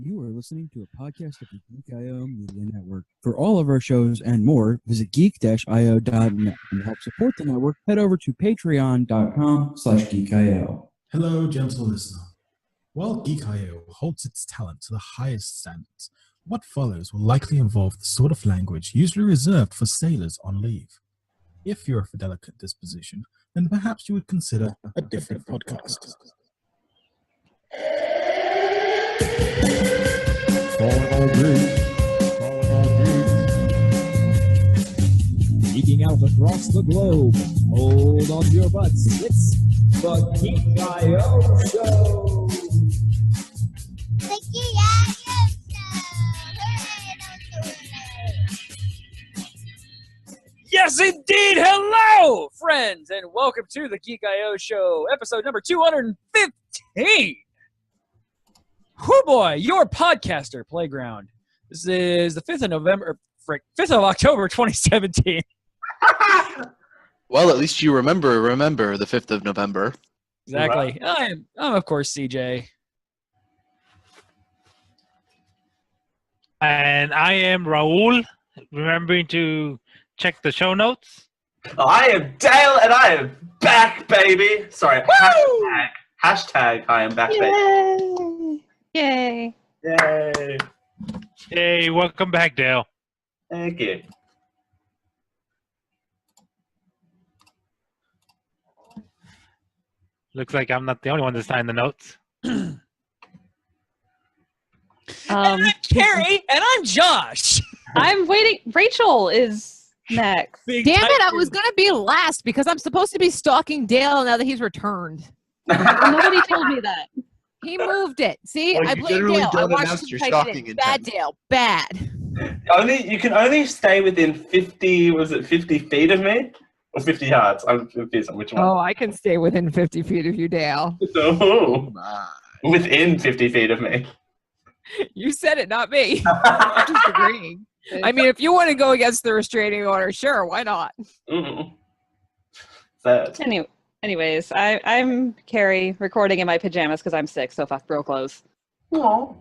You are listening to a podcast of the Geek.io Media Network. For all of our shows and more, visit geek-io.net. And to help support the network, head over to patreon.com/geek.io. Hello, gentle listener. While Geek.io holds its talent to the highest standards, what follows will likely involve the sort of language usually reserved for sailors on leave. If you're of a delicate disposition, then perhaps you would consider a different podcast. Geeking out across the globe. Hold on to your butts. It's the Geek.io Show. The Geek.io Show. Yes, indeed. Hello, friends, and welcome to the Geek.io Show, episode number 215. Whoo boy, your podcaster playground. This is the 5th of October, 2017. Well, at least you remember the 5th of November. Exactly. I'm of course CJ. And I am Raul, remembering to check the show notes. I am Dale, and I am back, baby. Sorry, hashtag I am back, baby. Yay! Yay! Hey, welcome back, Dale. Thank you. Looks like I'm not the only one to sign the notes. And I'm Carrie, and I'm Josh. I'm waiting. Rachel is next. Big Damn it, I type was going to be last because I'm supposed to be stalking Dale now that he's returned. Nobody told me that. He moved it. See, Well, I you blame generally Dale. I don't watched announce him your type stalking it in. Bad intent. Dale, bad. You can only stay within 50. Was it 50 feet of me, or 50 yards? I'm confused on which one. Oh, I can stay within 50 feet of you, Dale. Oh, My. within 50 feet of me. You said it, not me. I'm just agreeing. I mean, if you want to go against the restraining order, sure, why not? Sad. Anyways, I'm Carrie, recording in my pajamas because I'm sick, so fuck bro clothes. Aww.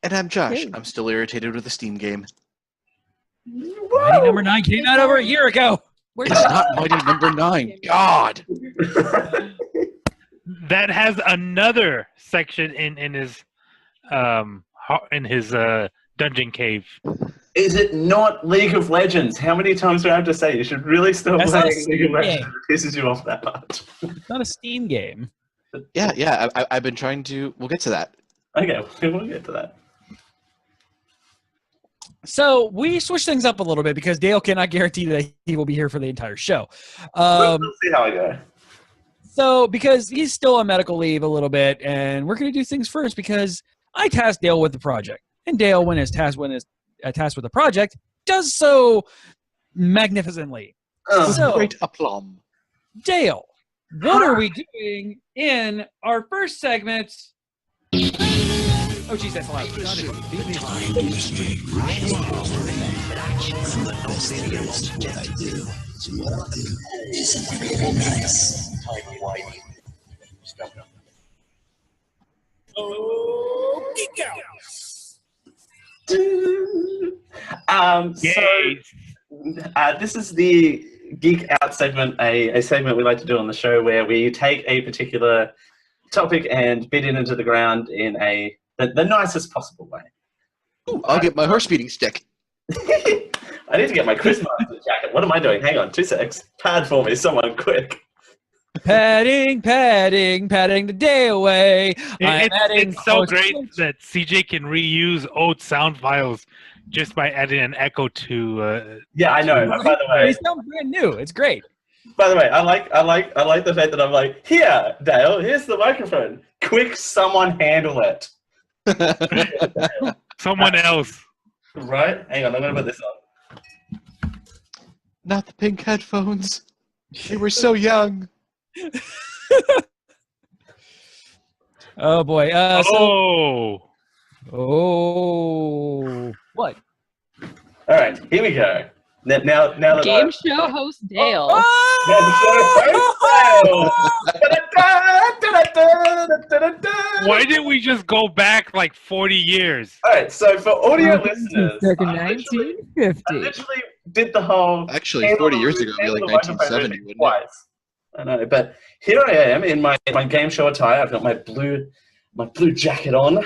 And I'm Josh. Hey. I'm still irritated with the Steam game. Mighty number 9 came out over a year ago. Where's It's not Mighty number 9. God. That has another section in his dungeon cave. Is it not League of Legends? How many times do I have to say you should really stop That's not a playing League of Steam Legends? game. It pisses you off that much. It's not a Steam game. Yeah. I've been trying to. We'll get to that. Okay, we'll get to that. So we switched things up a little bit because Dale cannot guarantee that he will be here for the entire show. We'll see how I go. So because he's still on medical leave a little bit, and we're going to do things first because I tasked Dale with the project. And Dale, when is tasked with the project, does so magnificently. So, Great aplomb. Dale, what are we doing in our first segment? Oh, geez, that's loud. Oh, Geek Out. This is the Geek Out segment, a segment we like to do on the show where we take a particular topic and beat it into the ground in the nicest possible way. Ooh, I'll get my horse beating stick. I need to get my Christmas jacket. What am I doing? Hang on, 2 secs. Pad for me, someone, quick. Padding the day away. It's so great that CJ can reuse old sound files just by adding an echo to. Yeah, I know. By the way, They sound brand new. It's great. By the way, I like the fact that I'm like, here, Dale, here's the microphone. Quick, someone handle it. Someone else. Right? Hang on, I'm gonna put this on. Not the pink headphones. They were so young. Oh boy. Oh. What? All right, here we go. Now that Game show host Dale. Why didn't we just go back like 40 years? All right, so for audio listeners, Circa I literally 1950. did the whole. Actually, handle 40 the years root, ago, it'd be handle like the microphone 1970, root wouldn't it? twice. I know, but here I am in my game show attire. I've got my blue jacket on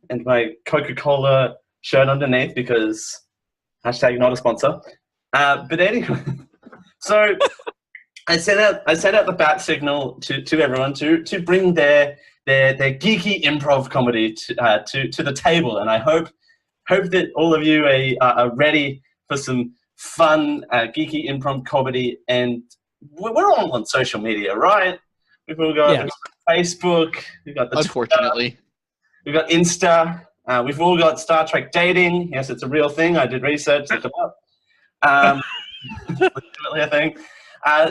and my Coca-Cola shirt underneath because hashtag not a sponsor. But anyway, so I sent out the bat signal to everyone to bring their geeky improv comedy to the table, and I hope that all of you are ready for some fun geeky improv comedy. And we're all on social media, right? We've all got Facebook, we've got the Unfortunately. Twitter, we've got Insta, we've all got Star Trek dating. Yes, it's a real thing. I did research, looked it up. Legitimately a thing.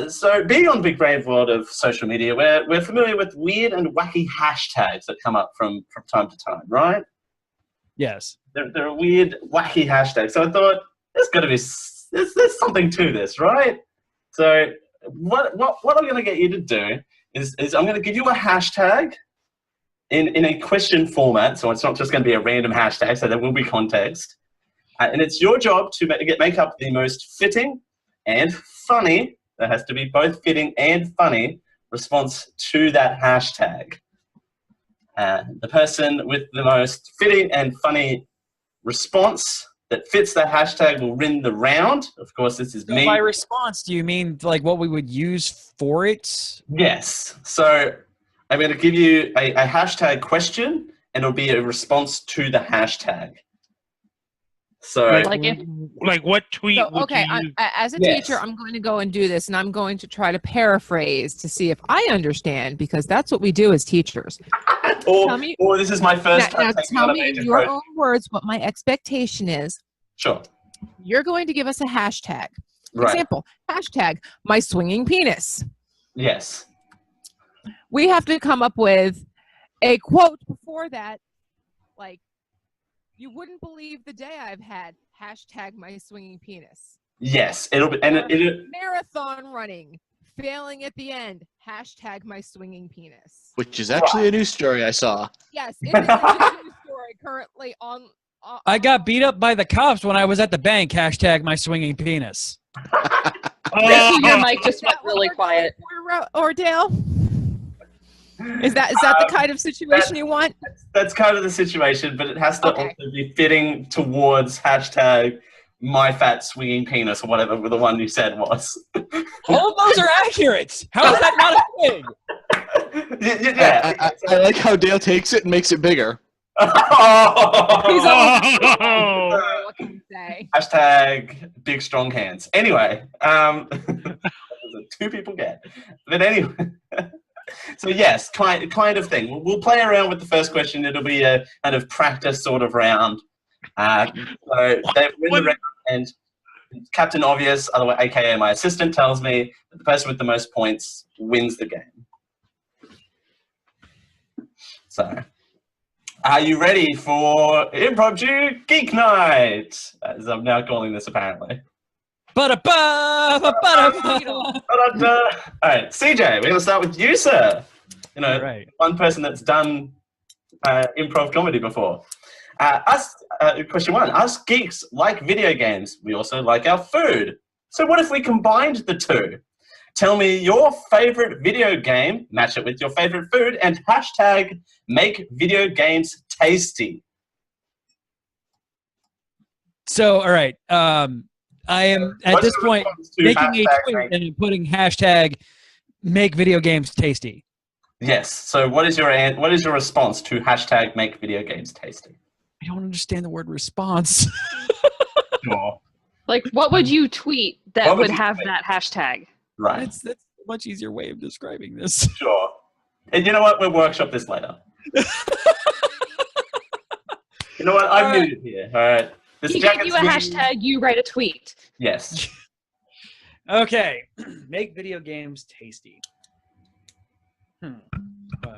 So being on the big brave world of social media, we're familiar with weird and wacky hashtags that come up from time to time, right? Yes. They're weird, wacky hashtags. So I thought there's got to be there's something to this, right? So what I'm going to get you to do is I'm going to give you a hashtag in a question format. So it's not just going to be a random hashtag. So there will be context, and it's your job to make up the most fitting and funny. There has to be both fitting and funny response to that hashtag. The person with the most fitting and funny response that fits the hashtag will win the round. Of course, this is me. By response, do you mean like what we would use for it? Yes. So I'm going to give you a hashtag question, and it'll be a response to the hashtag. So, like what tweet? So, would okay, you use? as a Yes. teacher, I'm going to go and do this, and I'm going to try to paraphrase to see if I understand, because that's what we do as teachers. or this is my first Now time taking tell on a me in major your project. own words what my expectation is. Sure. You're going to give us a hashtag. Right. Example, hashtag my swinging penis. Yes. We have to come up with a quote before that, like, you wouldn't believe the day I've had, hashtag my swinging penis. Yes. It'll be, and it Marathon running, failing at the end, hashtag my swinging penis. Which is actually a news story I saw. Yes, it is a news story currently on. I got beat up by the cops when I was at the bank. Hashtag my swinging penis. Thank you. Your mic just went really quiet. Or Dale? Is that the kind of situation you want? That's kind of the situation, but it has to also be fitting towards hashtag my fat swinging penis or whatever the one you said was. All of those are accurate. How is that not a thing? Yeah. I like how Dale takes it and makes it bigger. He's almost, what can you say? Hashtag big strong hands. Anyway, two people get. But anyway, so yes, kind of thing. We'll play around with the first question. It'll be a kind of practice sort of round. So they win the round, and Captain Obvious, otherwise aka my assistant, tells me that the person with the most points wins the game. So, are you ready for Improv Geek Night? As I'm now calling this, apparently. All right, CJ, we're going to start with you, sir. You know, one person that's done improv comedy before. Question one, us geeks like video games. We also like our food. So what if we combined the two? Tell me your favorite video game, match it with your favorite food, and hashtag make video games tasty. So, all right. I am at this point making a tweet and putting hashtag make video games tasty. Yes. So what is your response to hashtag make video games tasty? I don't understand the word response. Sure. Like, what would you tweet that would have that hashtag? Right. That's a much easier way of describing this. Sure. And you know what? We'll workshop this later. You know what? I'm muted here. All right. He gave you a hashtag, you write a tweet. Yes. Okay. Make video games tasty.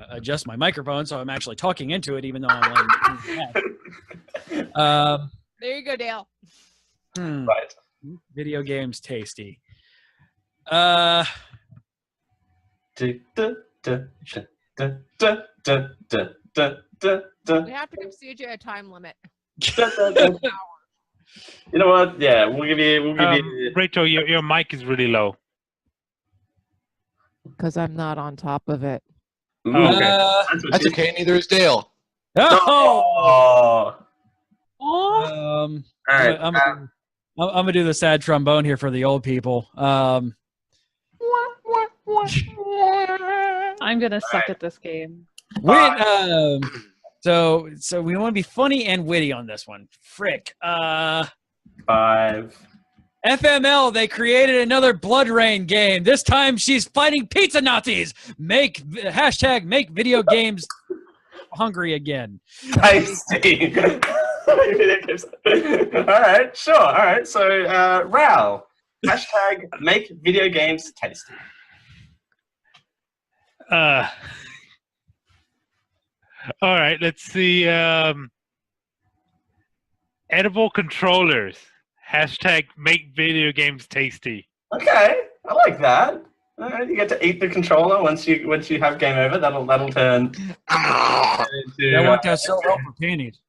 Adjust my microphone so I'm actually talking into it, even though I'm like. There you go, Dale. Right. Video games tasty. Du- du- du- du- du- du- du- du- du- du- du- We have to give CJ a time limit. du- du- du- You know what? Yeah, we'll give you. Rachel, your mic is really low. Because I'm not on top of it. Ooh, Okay. That's what That's she- okay. Neither is Dale. Oh! Oh. All right. I'm gonna do the sad trombone here for the old people. I'm gonna suck at this game. So we want to be funny and witty on this one. Frick. 5. FML, they created another Blood Rain game. This time she's fighting pizza Nazis. Make video games hungry again. Tasty. All right, sure. All right. So, Ral, make video games tasty. All right, let's see. Edible controllers. Make video games tasty. Okay, I like that. All right, you get to eat the controller once you have game over. That'll turn. That worked out so well for panties.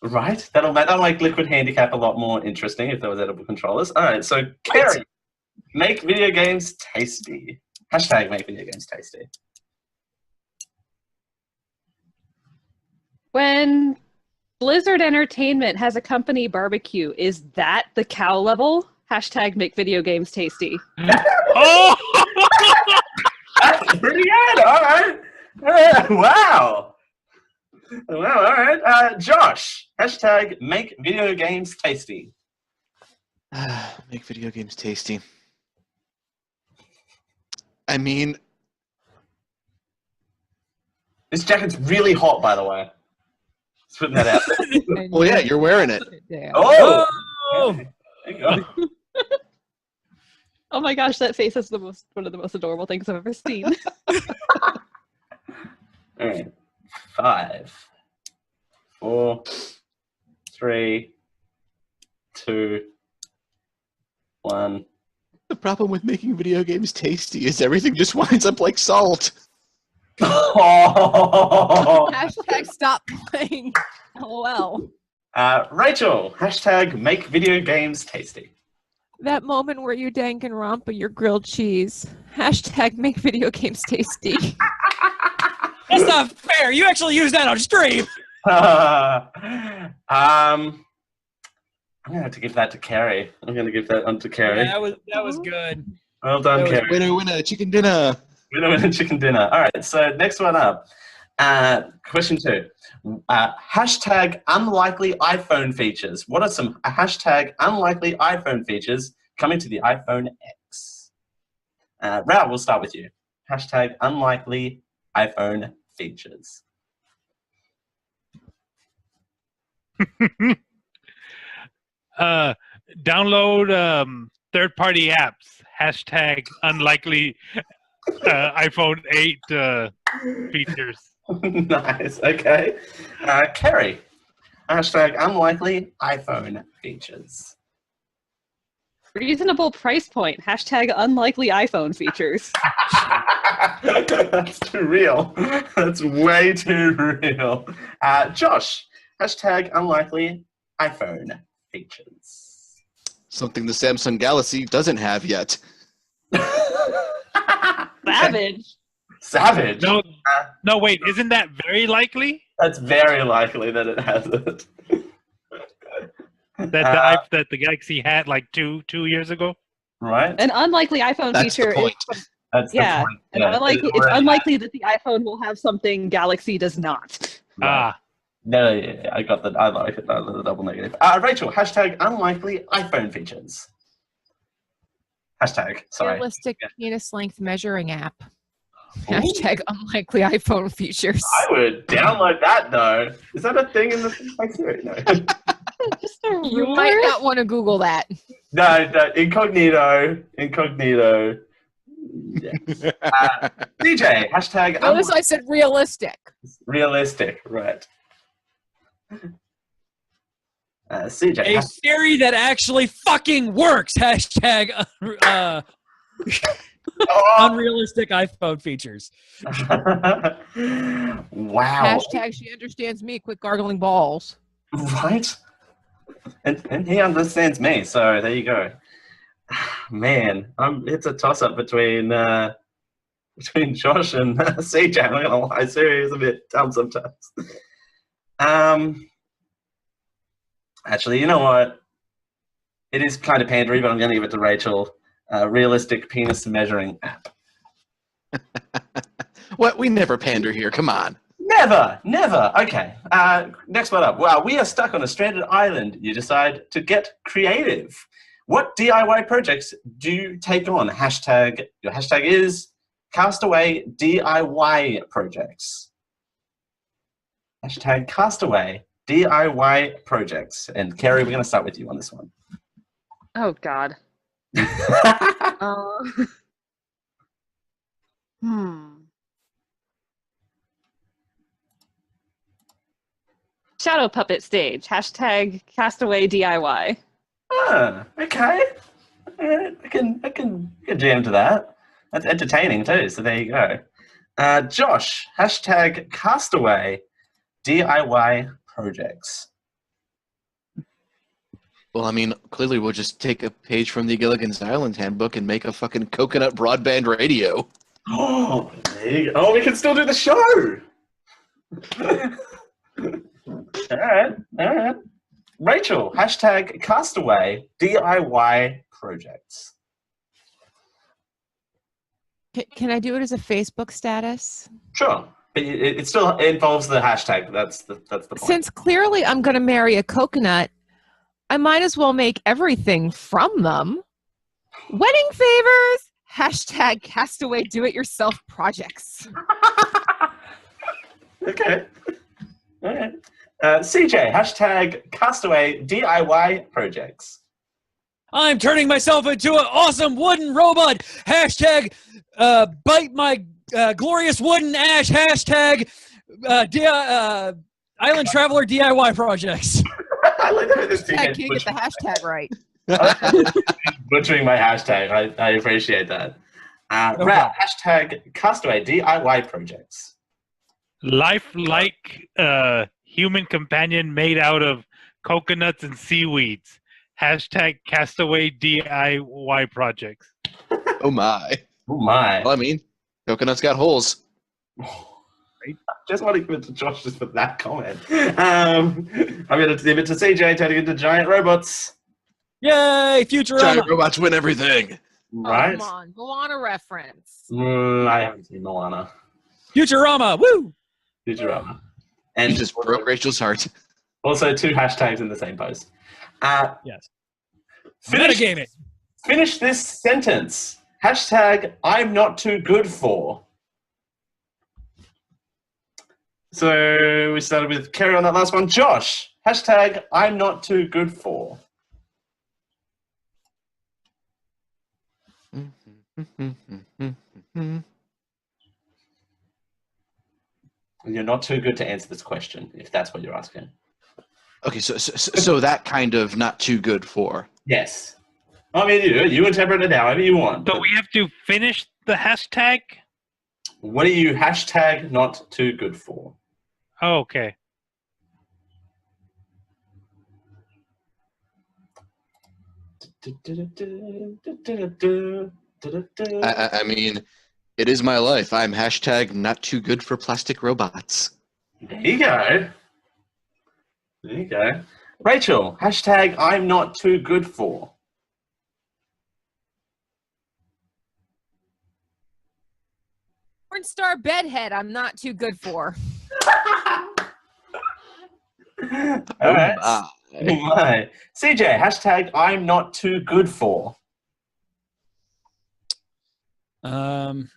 Right. That'll make Liquid Handicap a lot more interesting if there was edible controllers. All right. So, Kerry, make video games tasty. Make video games tasty. When Blizzard Entertainment has a company barbecue, is that the cow level? Make video games tasty. Oh! That's pretty good. All right. Wow. All right. Josh, make video games tasty. Make video games tasty. I mean, This jacket's really hot, by the way. Just putting that out. well, yeah, you're wearing it. Oh! Oh! There you go. Oh my gosh, that face is one of the most adorable things I've ever seen. All right. 5, 4, 3, 2, 1. The problem with making video games tasty is everything just winds up like salt. Oh. Stop playing. LOL. Rachel, make video games tasty. That moment where you dank and romp your grilled cheese. Make video games tasty. That's not fair. You actually use that on stream. I'm gonna have to give that to Carrie. I'm gonna give that on to Carrie. Yeah, that was good. Well done, Carrie. Winner, chicken dinner. Winner, chicken dinner. All right, so next one up. Question 2. Unlikely iPhone features. What are some unlikely iPhone features coming to the iPhone X? Rao, we'll start with you. Unlikely iPhone features. Download third-party apps. Unlikely iPhone 8 features. Nice. Okay. Kerry. Unlikely iPhone features. Reasonable price point. Unlikely iPhone features. That's too real. That's way too real. Josh. Unlikely iPhone features. Something the Samsung Galaxy doesn't have yet. Savage. Savage. No, wait. Isn't that very likely? That's very likely that it has it. That the Galaxy had like two years ago. Right. An unlikely iPhone That's feature. the point. That's the point. It's unlikely that the iPhone will have something Galaxy does not. Right. No, yeah, I got that. I like it. The double negative. Rachel. Unlikely iPhone features. Sorry. Realistic penis length measuring app. Unlikely iPhone features. I would download that though. Is that a thing in the like Siri? No. Just a You ruler? might not want to Google that. No, incognito. Yeah. DJ. Notice I said realistic. Realistic, right. CJ. A Siri that actually fucking works. Hashtag unrealistic iPhone features. Wow. Hashtag she understands me. Quit gargling balls. Right? And he understands me, so there you go. Man, it's a toss-up between Josh and CJ. I'm not gonna lie, Siri is a bit dumb sometimes. Actually, you know what? It is kind of pandery, but I'm going to give it to Rachel. Realistic penis measuring app. What? We never pander here. Come on. Never. Okay. Next one up. Wow, we are stuck on a stranded island. You decide to get creative. What DIY projects do you take on? Your hashtag is Castaway DIY projects. Hashtag Castaway DIY projects. And Kerry, we're going to start with you on this one. Oh, God. Shadow puppet stage. Hashtag Castaway DIY. Okay. I can jam to that. That's entertaining too, so there you go. Josh, hashtag Castaway DIY projects. Well, I mean, clearly we'll just take a page from the Gilligan's Island handbook and make a fucking coconut broadband radio. Oh, there you go. Oh, we can still do the show. All right. Rachel, hashtag Castaway DIY projects. Can I do it as a Facebook status? Sure. But it still involves the hashtag. That's the point. Since clearly I'm going to marry a coconut, I might as well make everything from them. Wedding favors, hashtag Castaway do-it-yourself projects. Okay. All right. CJ, hashtag Castaway DIY projects. I'm turning myself into an awesome wooden robot. Hashtag bite my glorious wooden ash. Hashtag Island Traveler DIY projects. I like that this I can't get the hashtag right. Butchering my hashtag. I appreciate that. Okay. Rap, hashtag Castaway DIY projects. Lifelike human companion made out of coconuts and seaweeds. Hashtag Castaway DIY projects. Oh my. Oh my. Well, I mean, coconuts got holes. Just want to give it to Josh just for that comment. I'm going to give it to CJ, turning into giant robots. Yay, Futurama. Giant robots win everything. Right? Oh, come on, Moana reference. I haven't seen Moana. Futurama, woo! Futurama. And And just broke Rachel's heart. also 2 hashtags in the same post. Yes. Finish Metagaming. Finish this sentence. Hashtag I'm not too good for. So we started with Kerry on that last one. Josh, hashtag I'm not too good for. You're not too good to answer this question, if that's what you're asking. Okay, so that kind of not too good for. Yes. I mean, you interpret it however you want. So we have to finish the hashtag? What are you hashtag not too good for? Oh, okay. I mean, it is my life. I'm hashtag not too good for plastic robots. There you go. There you go. Rachel, hashtag I'm not too good for. Pornstar bedhead, I'm not too good for. All right. my. Oh my. CJ, hashtag I'm not too good for. Herm.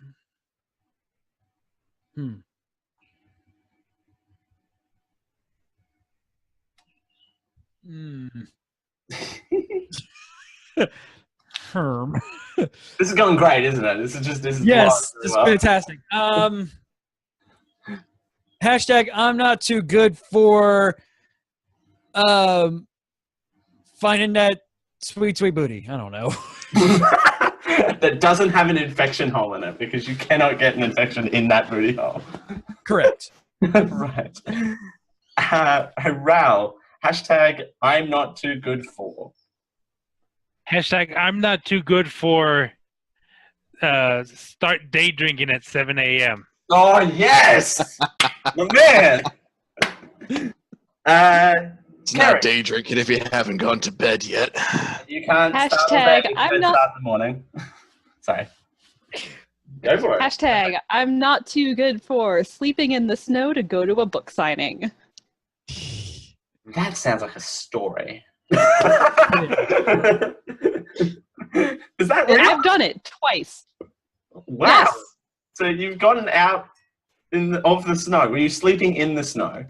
This is going great, isn't it? This is Yes, blowing this is really well. fantastic. Hashtag I'm not too good for finding that sweet, sweet booty. I don't know. That doesn't have an infection hole in it because you cannot get an infection in that booty hole. Correct. Right. Raoul, hashtag I'm not too good for. Hashtag I'm not too good for start day drinking at 7 a.m. Oh, yes! My man! It's not day drinking if you haven't gone to bed yet. You can't start all Hashtag day, you I'm can not- start in the morning. Sorry. Go for it. Hashtag I'm not too good for sleeping in the snow to go to a book signing. That sounds like a story. Is that And real? I've done it twice. Wow. Yes. So you've gotten out of the snow. Were you sleeping in the snow? In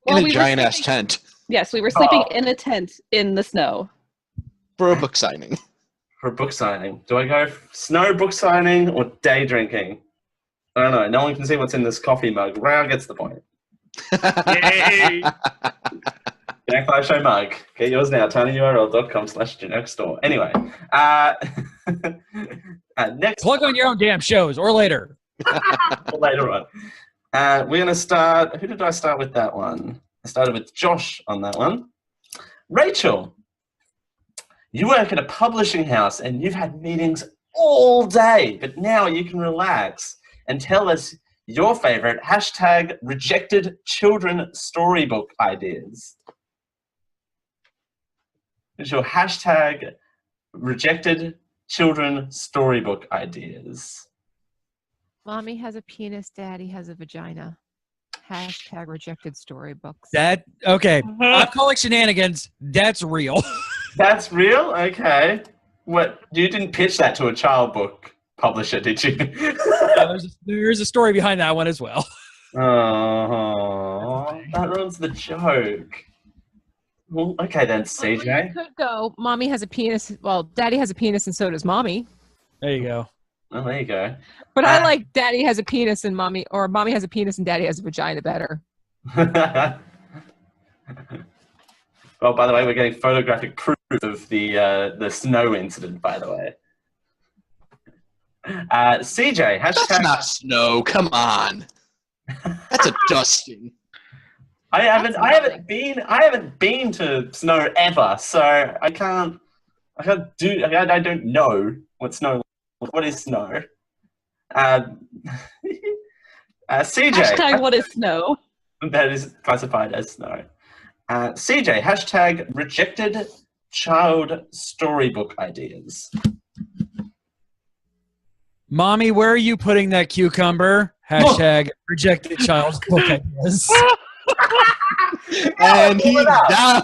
Well, a we were giant ass sleeping- tent Yes, we were sleeping Oh. in a tent in the snow. for a book signing. For a book signing. Do I go snow book signing or day drinking? I don't know. No one can see what's in this coffee mug. Rao gets the point. Yay! Jack Live Show mug. Get yours now. tinyurl.com/generic-store. Anyway. Next. Plug on your own damn shows or later. Later on. We're going to start. Who did I start with that one? I started with Josh on that one. Rachel, you work at a publishing house and you've had meetings all day, but now you can relax and tell us your favorite hashtag rejected children storybook ideas. It's your hashtag rejected children storybook ideas. Mommy has a penis, daddy has a vagina. Hashtag rejected storybooks. That okay. I'm calling shenanigans. That's real. That's real? Okay. What? You didn't pitch that to a child book publisher, did you? There's a story behind that one as well. Oh, that ruins the joke. Well, okay then, You CJ. could go, mommy has a penis. Well, daddy has a penis and so does mommy. There you go. Well, there you go. But I like daddy has a penis and mommy, or mommy has a penis and daddy has a vagina better. Well, by the way, we're getting photographic proof of the snow incident, by the way. CJ, That's hashtag... not snow. Come on. That's a dusting. I haven't been to snow ever, so I don't know what snow. What is snow? CJ. Hashtag what is snow? That is classified as snow. CJ, hashtag rejected child storybook ideas. Mommy, where are you putting that cucumber? Hashtag rejected child's book ideas. And he's down.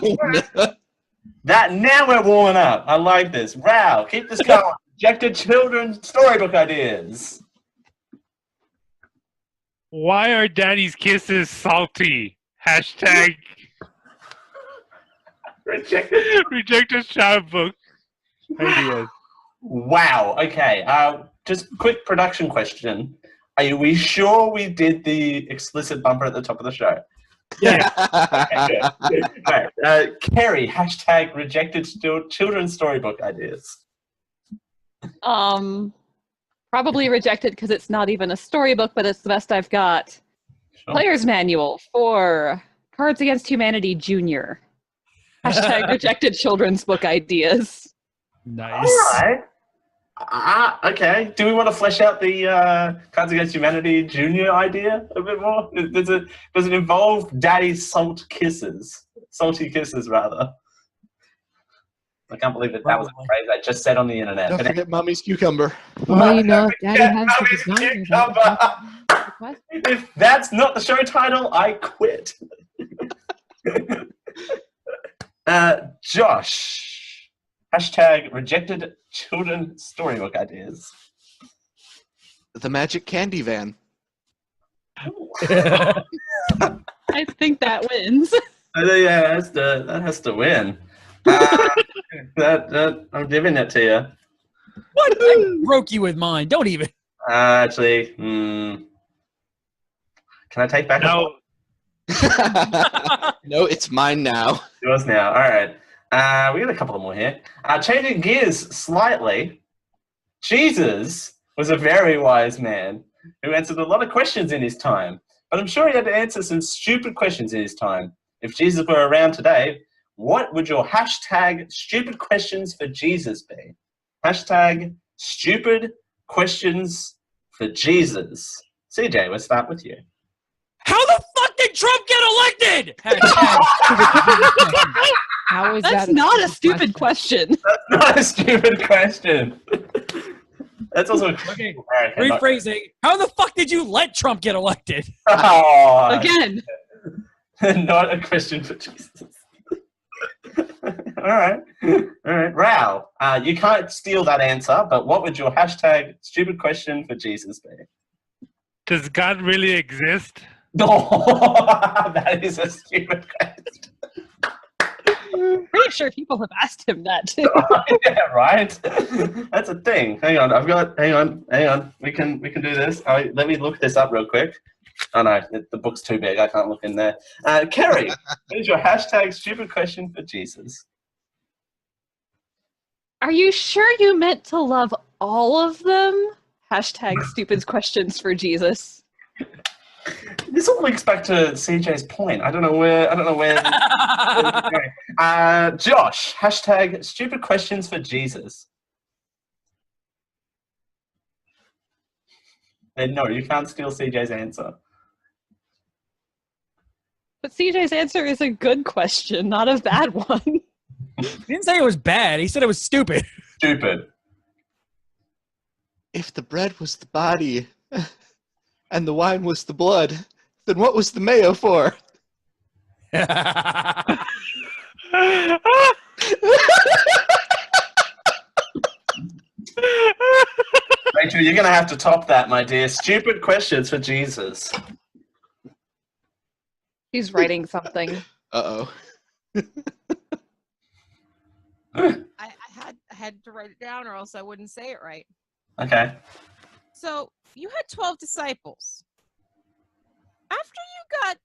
Now we're warming up. I like this. Wow, keep this going. Rejected children's storybook ideas. Why are daddy's kisses salty? Hashtag rejected child book ideas. Wow. Okay. Just quick production question. Are we sure we did the explicit bumper at the top of the show? Yeah. Okay, good. All right. Kerry, hashtag rejected children's storybook ideas. Probably rejected because it's not even a storybook, but it's the best I've got. Sure. Player's manual for Cards Against Humanity Junior. Hashtag rejected children's book ideas. Nice. All right. Okay. Do we want to flesh out the Cards Against Humanity Junior idea a bit more? Does it involve daddy's salty kisses, rather? I can't believe that was a phrase I just said on the internet. Don't forget mommy's cucumber. Well, you know, if daddy has Mommy's the vagina, cucumber. what? If that's not the show title, I quit. Josh, hashtag rejected children storybook ideas. The magic candy van. I think that wins. Yeah, that has to win. I'm giving it to you. What? I broke you with mine. Don't even. Actually, can I take back? No, No, it's mine now. Yours now. All right. We got a couple more here. Changing gears slightly, Jesus was a very wise man who answered a lot of questions in his time. But I'm sure he had to answer some stupid questions in his time. If Jesus were around today, what would your hashtag stupid questions for Jesus be? Hashtag stupid questions for Jesus. CJ, let's start with you. How the fuck did Trump get elected? Hashtag How is That's that not a stupid question. That's not a stupid question. That's also Okay, American, not- rephrasing. How the fuck did you let Trump get elected? Oh, Again, not a question for Jesus. All right. Rao, you can't steal that answer, but what would your hashtag stupid question for Jesus be? Does God really exist? No, that is a stupid question. pretty sure people have asked him that too. Yeah, right. That's a thing. Hang on, hang on. We can do this. Let me look this up real quick. Oh no, the book's too big. I can't look in there. Kerry, what is your hashtag stupid question for Jesus? Are you sure you meant to love all of them? Hashtag stupid questions for Jesus. This all links back to CJ's point. I don't know where. Josh, hashtag stupid questions for Jesus. And no, you can't steal CJ's answer. But CJ's answer is a good question, not a bad one. He didn't say it was bad. He said it was stupid. Stupid. If the bread was the body and the wine was the blood, then what was the mayo for? Rachel, you're going to have to top that, my dear. Stupid questions for Jesus. He's writing something. Uh-oh. I had to write it down or else I wouldn't say it right. Okay. So you had 12 disciples. After you got,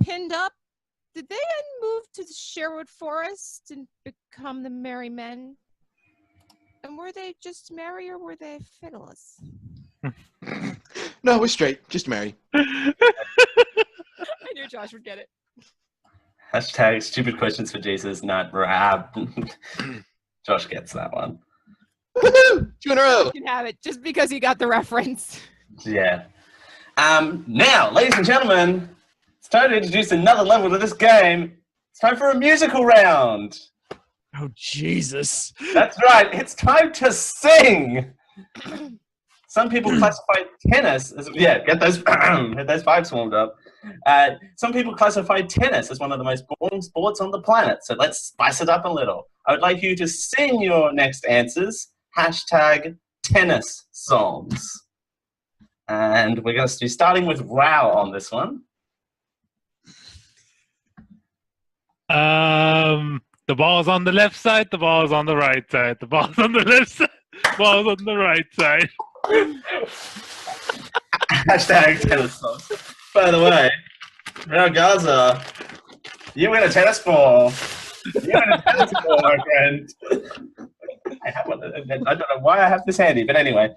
pinned up, did they then move to the Sherwood Forest and become the Merry Men? And were they just merry or were they fiddlers? No, we're straight. Just marry. I knew Josh would get it. Hashtag stupid questions for Jesus, not rap. Josh gets that one. Woohoo! 2 in a row. You can have it just because he got the reference. Yeah. Now, ladies and gentlemen, it's time to introduce another level to this game. It's time for a musical round. Oh, Jesus. That's right. It's time to sing. Some people classify tennis as get those vibes warmed up. Some people classify tennis as one of the most boring sports on the planet. So let's spice it up a little. I would like you to sing your next answers. Hashtag tennis songs. And we're going to be starting with Rao on this one. The ball's on the left side, the ball's on the right side. The ball's on the left side, the ball's on the right side. Hashtag tennis songs. By the way, Rao Gaza, you win a tennis ball. You win a tennis ball, my friend. I have one. I don't know why I have this handy, but anyway.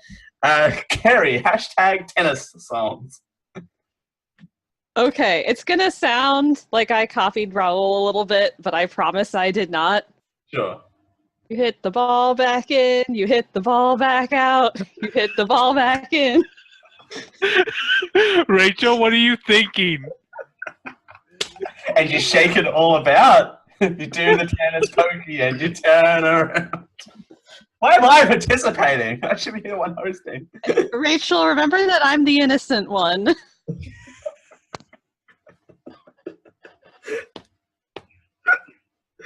Kerry, hashtag tennis songs. Okay, it's gonna sound like I copied Raul a little bit, but I promise I did not. Sure. You hit the ball back in, you hit the ball back out, you hit the ball back in. Rachel, what are you thinking? And you shake it all about. You do the tennis pokey and you turn around. Why am I participating? I should be the one hosting. Rachel, remember that I'm the innocent one.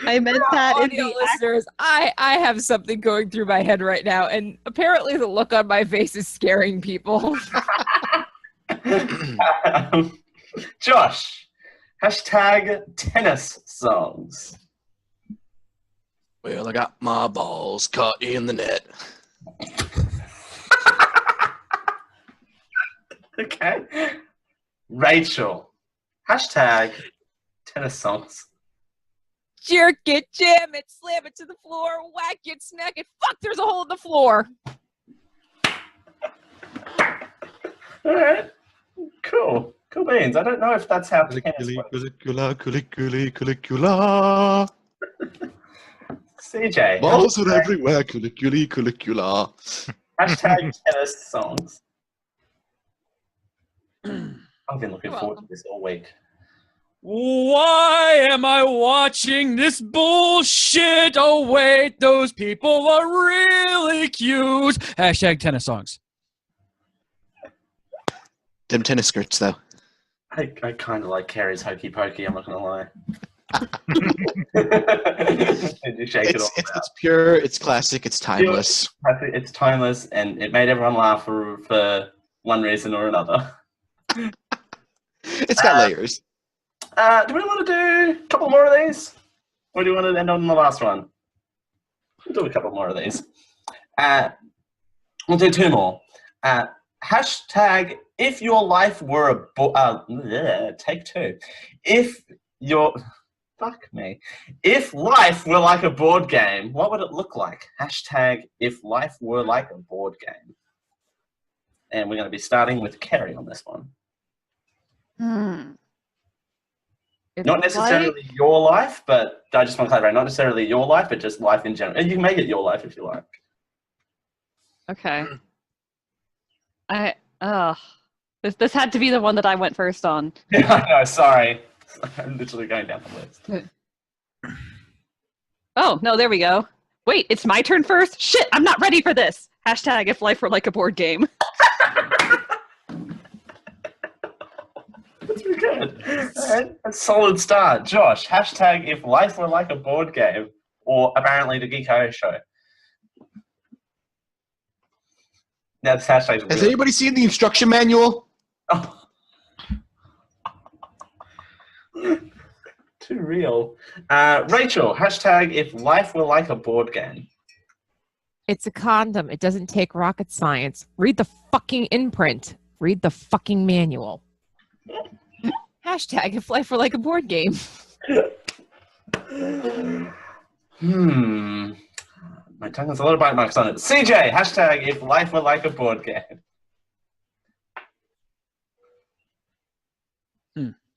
I meant that in Audio the listeners, I have something going through my head right now, and apparently the look on my face is scaring people. Josh, hashtag tennis songs. Well, I got my balls caught in the net. Okay. Rachel, hashtag tennis songs. jerk it, jam it, slam it to the floor, whack it, smack it. Fuck, there's a hole in the floor. All right. Cool. Cool beans. I don't know if that's how tennis works. Caligula. CJ. Balls are everywhere. Caligula. Hashtag tennis songs. I've been looking forward to this all week. Why am I watching this bullshit? Oh, wait, those people are really cute. Hashtag tennis songs. Them tennis skirts, though. I kind of like Carrie's Hokey Pokey, I'm not going to lie. You shake it off It's pure, it's classic, it's timeless. It's timeless, and it made everyone laugh for one reason or another. It's got layers. Do we want to do a couple more of these? Or do you want to end on the last one? We'll do a couple more of these. We'll do two more. Hashtag if your life were a take two. If life were like a board game, what would it look like? Hashtag if life were like a board game. And we're going to be starting with Kerry on this one. Not necessarily your life, but I just want to clarify, not necessarily your life, but just life in general. And you can make it your life if you like. Okay. This had to be the one that I went first on. Yeah, I know, sorry. I'm literally going down the list. Oh, no, there we go. Wait, it's my turn first? Shit, I'm not ready for this. Hashtag if life were like a board game. That's pretty good. Right. A solid start. Josh, hashtag if life were like a board game, or apparently the Geek.io show. Now this hashtag's Has anybody seen the instruction manual? Oh. Too real. Rachel, hashtag if life were like a board game. It's a condom. It doesn't take rocket science. Read the fucking imprint. Read the fucking manual. Hashtag if life were like a board game. My tongue has a lot of bite marks on it. CJ, hashtag if life were like a board game.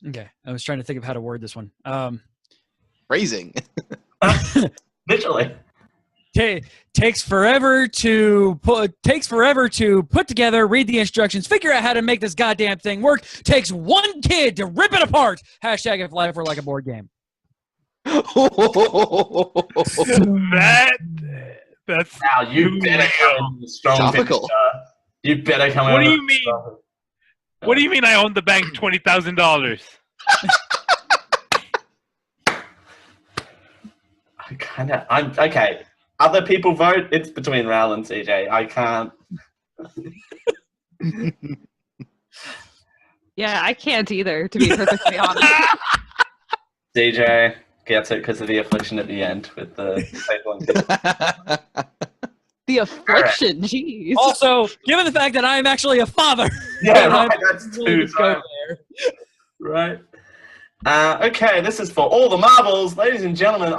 Okay, I was trying to think of how to word this one. Phrasing. Literally. Takes forever to put together, read the instructions, figure out how to make this goddamn thing work. Takes one kid to rip it apart. Hashtag if life were like a board game. That's now you better come with strong topical. You better come. What do you mean? What do you mean? I own the bank $20,000. I'm okay. Other people vote. It's between Raoul and CJ. I can't. Yeah, I can't either, to be perfectly honest. CJ gets it because of the affliction at the end with the The affliction, jeez. Also, given the fact that I am actually a father. Yeah, right. That's really too right. Right. Okay, this is for all the marbles, ladies and gentlemen.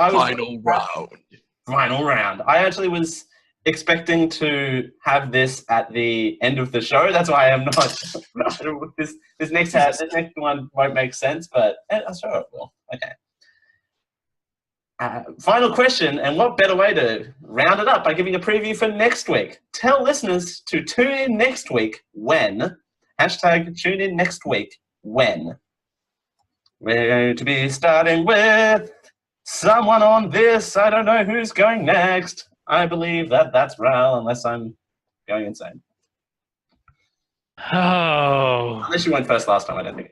Final round. I actually was expecting to have this at the end of the show. That's why I'm not. This next one won't make sense, but I'm sure it will. Okay. Final question, and what better way to round it up by giving a preview for next week? Tell listeners to tune in next week when. Hashtag tune in next week when. We're going to be starting with someone on this. I don't know who's going next. I believe that's Raoul, unless I'm going insane. Oh. Unless you went first last time, I don't think.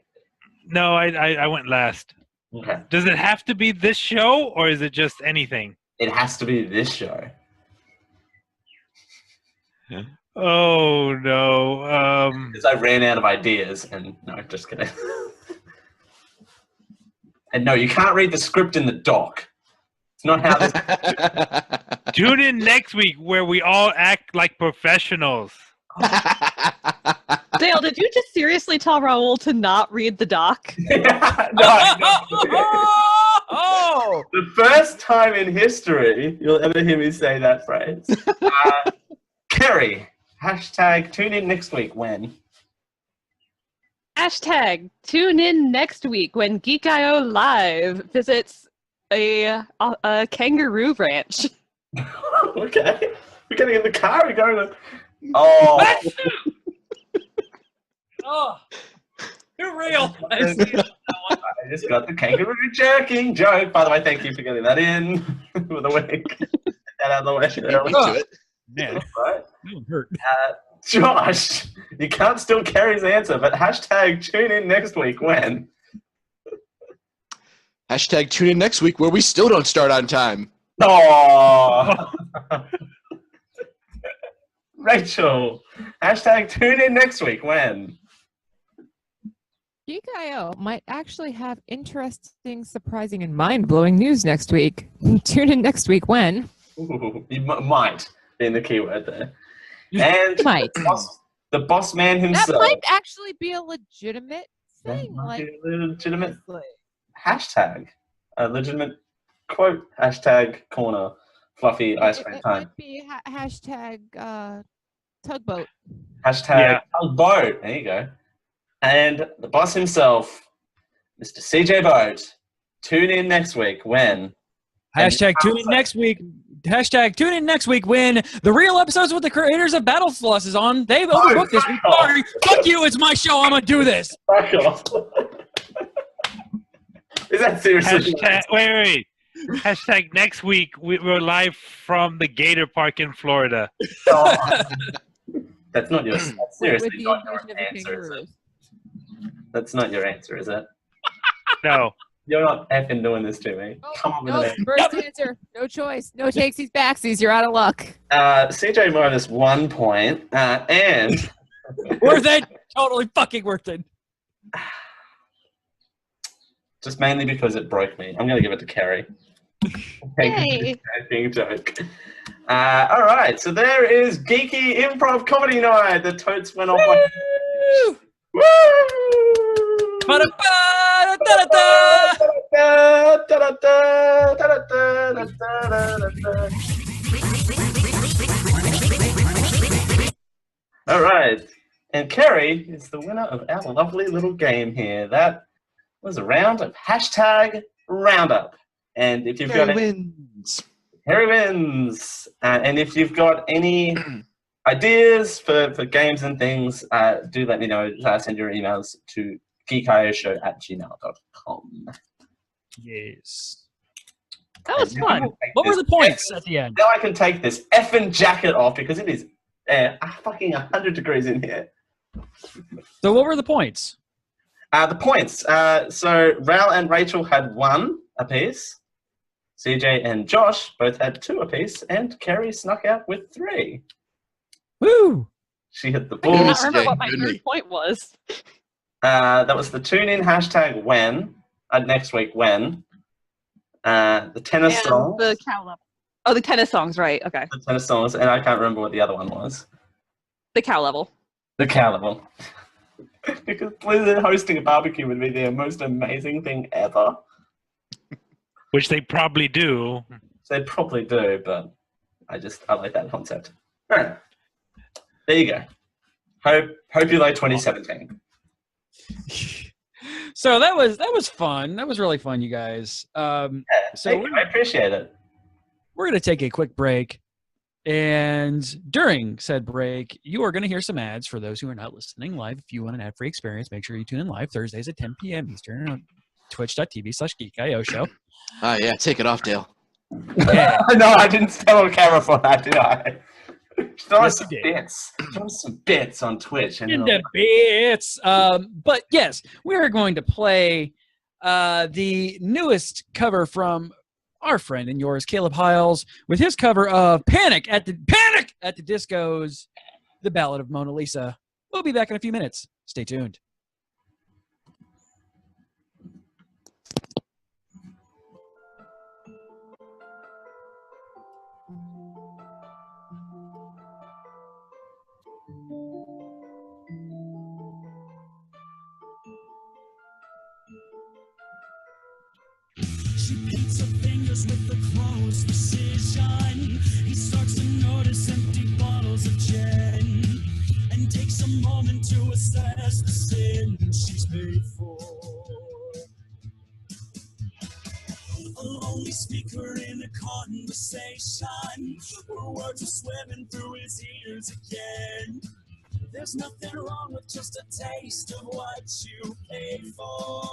No, I went last. Okay. Does it have to be this show, or is it just anything? It has to be this show. Oh, no. Because I ran out of ideas, and no, just kidding. And no, you can't read the script in the doc. It's not how this... Tune in next week where we all act like professionals. Dale, did you just seriously tell Raoul to not read the doc? No. Oh! The first time in history you'll ever hear me say that phrase. Kerry, hashtag tune in next week when? Hashtag tune in next week when Geek.io Live visits a kangaroo ranch. Okay. We're getting in the car, we're going to... Oh. Oh, too real. I just got the kangaroo jerking joke. By the way, thank you for getting that in for the week. Get that out of the way. Into it. Man, Right. that one hurt. Josh, you can't steal Kerry's answer, but hashtag tune in next week when? Hashtag tune in next week where we still don't start on time. Oh. Rachel, hashtag tune in next week when? Geek.io might actually have interesting, surprising, and mind-blowing news next week. Tune in next week when? Ooh, you might being the keyword there. And Might. the boss man That himself. might actually be a legitimate That thing. might Like, be a legitimate seriously. hashtag. A legitimate quote. Hashtag corner fluffy ice cream It time. might be hashtag tugboat. Hashtag tugboat. There you go. And the boss himself, Mr. CJ Boat. Tune in next week when? Hashtag tune in next week. Hashtag tune in next week when the real episodes with the creators of Battle Floss is on. They've overbooked this week. Sorry. Fuck you. It's my show. I'm going to do this. Fuck off. Is that seriously? Wait. Hashtag next week we're live from the Gator Park in Florida. Oh. That's not your. That's With seriously the not your invasion of the answer, is it? kangaroos. That's not your answer, is it? No. You're not effing doing this to me. Come on with No, it. first answer. No choice. No takesies, backsies. You're out of luck. CJ minus 1 point, and Worth it. Totally fucking worth it. just mainly because it broke me. I'm going to give it to Kerry. Yay. Being joke. All right, so there is Geeky Improv Comedy Night. The totes went off like... Woo! All right, and Kerry is the winner of our lovely little game here. That was a round of hashtag Roundup. And if you've got wins. Harry wins. And if you've got any ideas for games and things, do let me know. Send your emails to geekioshow@gmail.com. Yes. That was fun. What were the points at the end? Now I can take this effing jacket off because it is fucking 100 degrees in here. So what were the points? The points. So Ral and Rachel had 1 apiece. CJ and Josh both had 2 apiece, and Kerry snuck out with 3. Woo! She hit the I cannot balls. remember what my Goodness. third point was. That was the tune in hashtag when. Next week when. The tennis And song. the cow level. Oh, the tennis songs, right. Okay. The tennis songs, and I can't remember what the other one was. The cow level. The cow level. Because Blizzard hosting a barbecue would be the most amazing thing ever. Which they probably do. They probably do, but I like that concept. All right. There you go. Hope you like 2017. So that was fun. That was really fun, you guys. So Thank you. I appreciate it. we're going to take a quick break. And during said break, you are going to hear some ads for those who are not listening live. If you want an ad-free experience, make sure you tune in live Thursdays at 10 p.m. Eastern on twitch.tv/GeekIO show. Yeah, take it off, Dale. Yeah. No, I didn't stand on camera for that, did I? Throw Yes, some you did. bits. Throw some bits on Twitch. And In it'll- the bits. But yes, we are going to play the newest cover from our friend and yours, Caleb Hiles, with his cover of Panic at the Disco's The Ballad of Mona Lisa. We'll be back in a few minutes. Stay tuned. She paints her fingers with the close precision. He starts to notice empty bottles of gin and takes a moment to assess the sin she's paid for. A lonely speaker in a conversation where words are swimming through his ears again. There's nothing wrong with just a taste of what you paid for.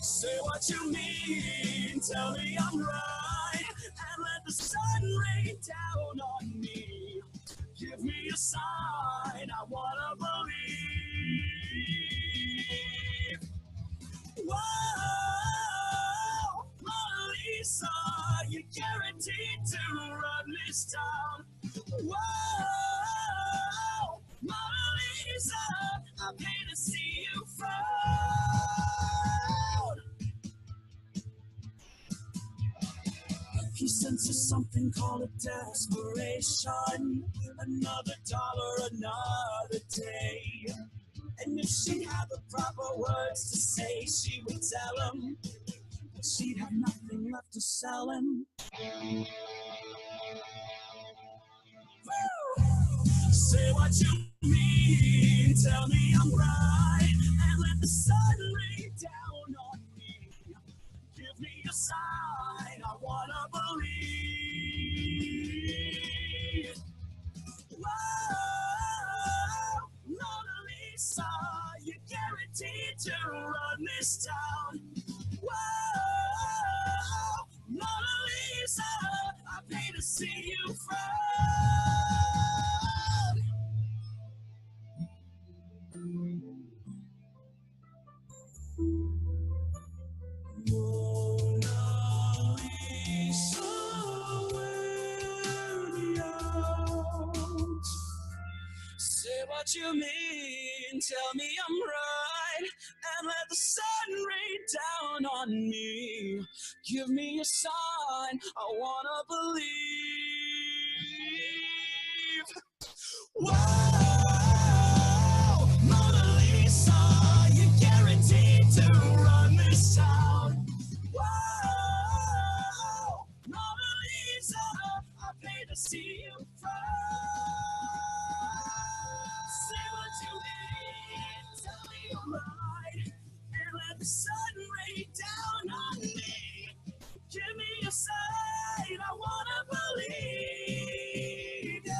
Say what you mean, tell me I'm right, and let the sun rain down on me. Give me a sign, I wanna believe. Whoa, Mona Lisa, you're guaranteed to run this town. Whoa, Mona Lisa, I pay to see you frown. He senses something called a desperation. Another dollar, another day. And if she had the proper words to say, she would tell him, but she'd have nothing left to sell him. Woo! Say what you mean, tell me I'm right, and let the sun rain down on me. Give me a sign, I wanna believe. Whoa, Mona Lisa, you're guaranteed to run this town. Whoa, Mona Lisa, I pay to see you frown. Mona Lisa, wear me out. Say what you mean, tell me I'm right, and let the sun rain down on me. Give me a sign, I wanna believe. Whoa, Mona Lisa, you're guaranteed to run this town. Whoa, Mona Lisa, I pay to see you frown. Say what you mean, tell me you're right, and let the sun rain down on me. Give me a sign, I wanna believe. Yeah.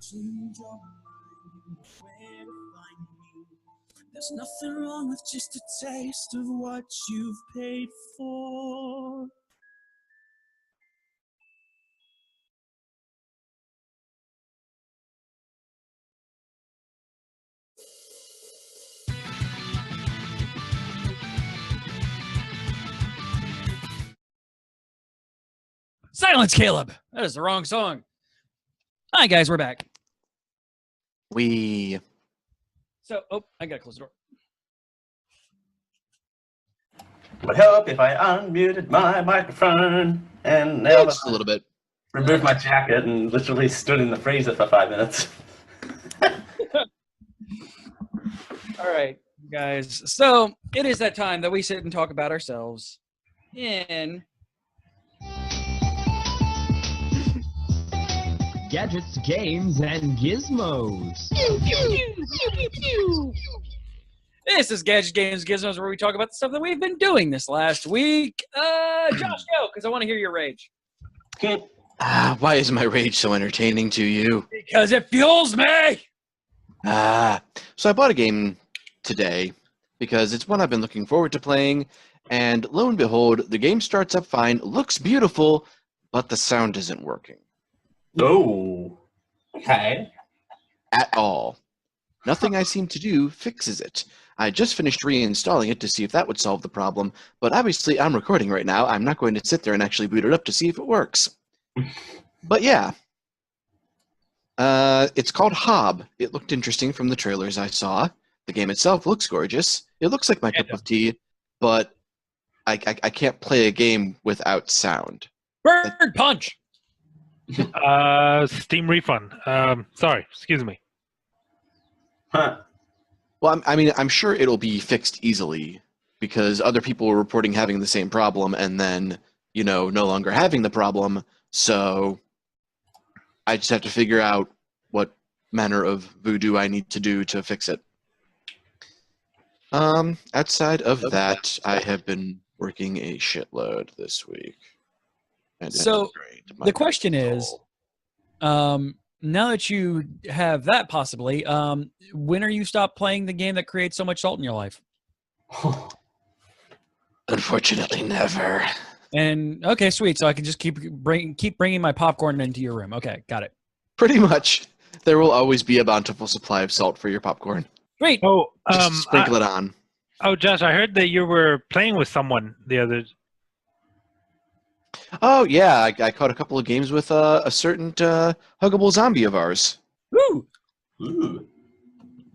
Change your mind, where to find me. There's nothing wrong with just a taste of what you've paid for. Silence, Caleb. That is the wrong song. Hi, guys. We're back. So, I gotta close the door. Would help if I unmuted my microphone and now Just a little bit. removed my jacket and literally stood in the freezer for 5 minutes. All right, guys. So it is that time that we sit and talk about ourselves in Gadgets, games, and gizmos. This is Gadget Games Gizmos, where we talk about the stuff that we've been doing this last week. Josh, go, because I want to hear your rage. Why is my rage so entertaining to you? Because it fuels me! So I bought a game today because it's one I've been looking forward to playing, and lo and behold, the game starts up fine, looks beautiful, but the sound isn't working. Oh, okay. At all. Nothing I seem to do fixes it. I just finished reinstalling it to see if that would solve the problem, but obviously I'm recording right now. I'm not going to sit there and actually boot it up to see if it works. But yeah. It's called Hob. It looked interesting from the trailers I saw. The game itself looks gorgeous. It looks like my cup of tea, but I can't play a game without sound. Bird punch! Steam refund. Sorry, excuse me. Huh. Well, I mean, I'm sure it'll be fixed easily because other people were reporting having the same problem and then, no longer having the problem. So I just have to figure out what manner of voodoo I need to do to fix it. Outside of that, I have been working a shitload this week. And it's So great. My the question is, soul. now that you have that possibly, when are you stop playing the game that creates so much salt in your life? Unfortunately, never. And okay, sweet. So I can just keep bringing my popcorn into your room. Okay, got it. Pretty much. There will always be a bountiful supply of salt for your popcorn. Great. Oh, Just sprinkle it on. Oh, Josh, I heard that you were playing with someone the other. Oh, yeah. I caught a couple of games with a certain huggable zombie of ours. Woo! Ooh.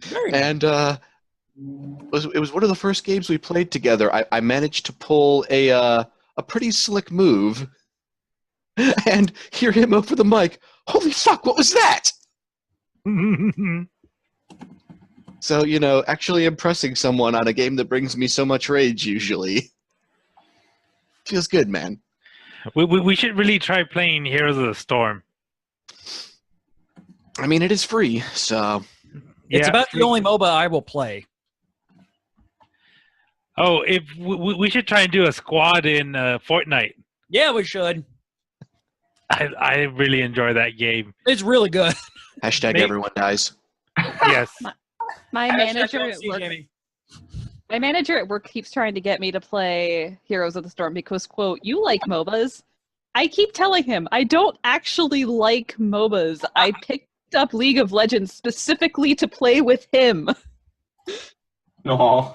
Very nice. And it was one of the first games we played together. I managed to pull a pretty slick move and hear him over the mic. Holy fuck, what was that? So, actually impressing someone on a game that brings me so much rage usually feels good, man. We should really try playing Heroes of the Storm. I mean, it is free, so It's Yeah. about the only MOBA I will play. Oh, if we should try and do a squad in Fortnite. Yeah, we should. I really enjoy that game. It's really good. hashtag Make- everyone dies. Yes. My manager at work keeps trying to get me to play Heroes of the Storm because, quote, you like MOBAs. I keep telling him I don't actually like MOBAs. I picked up League of Legends specifically to play with him. No.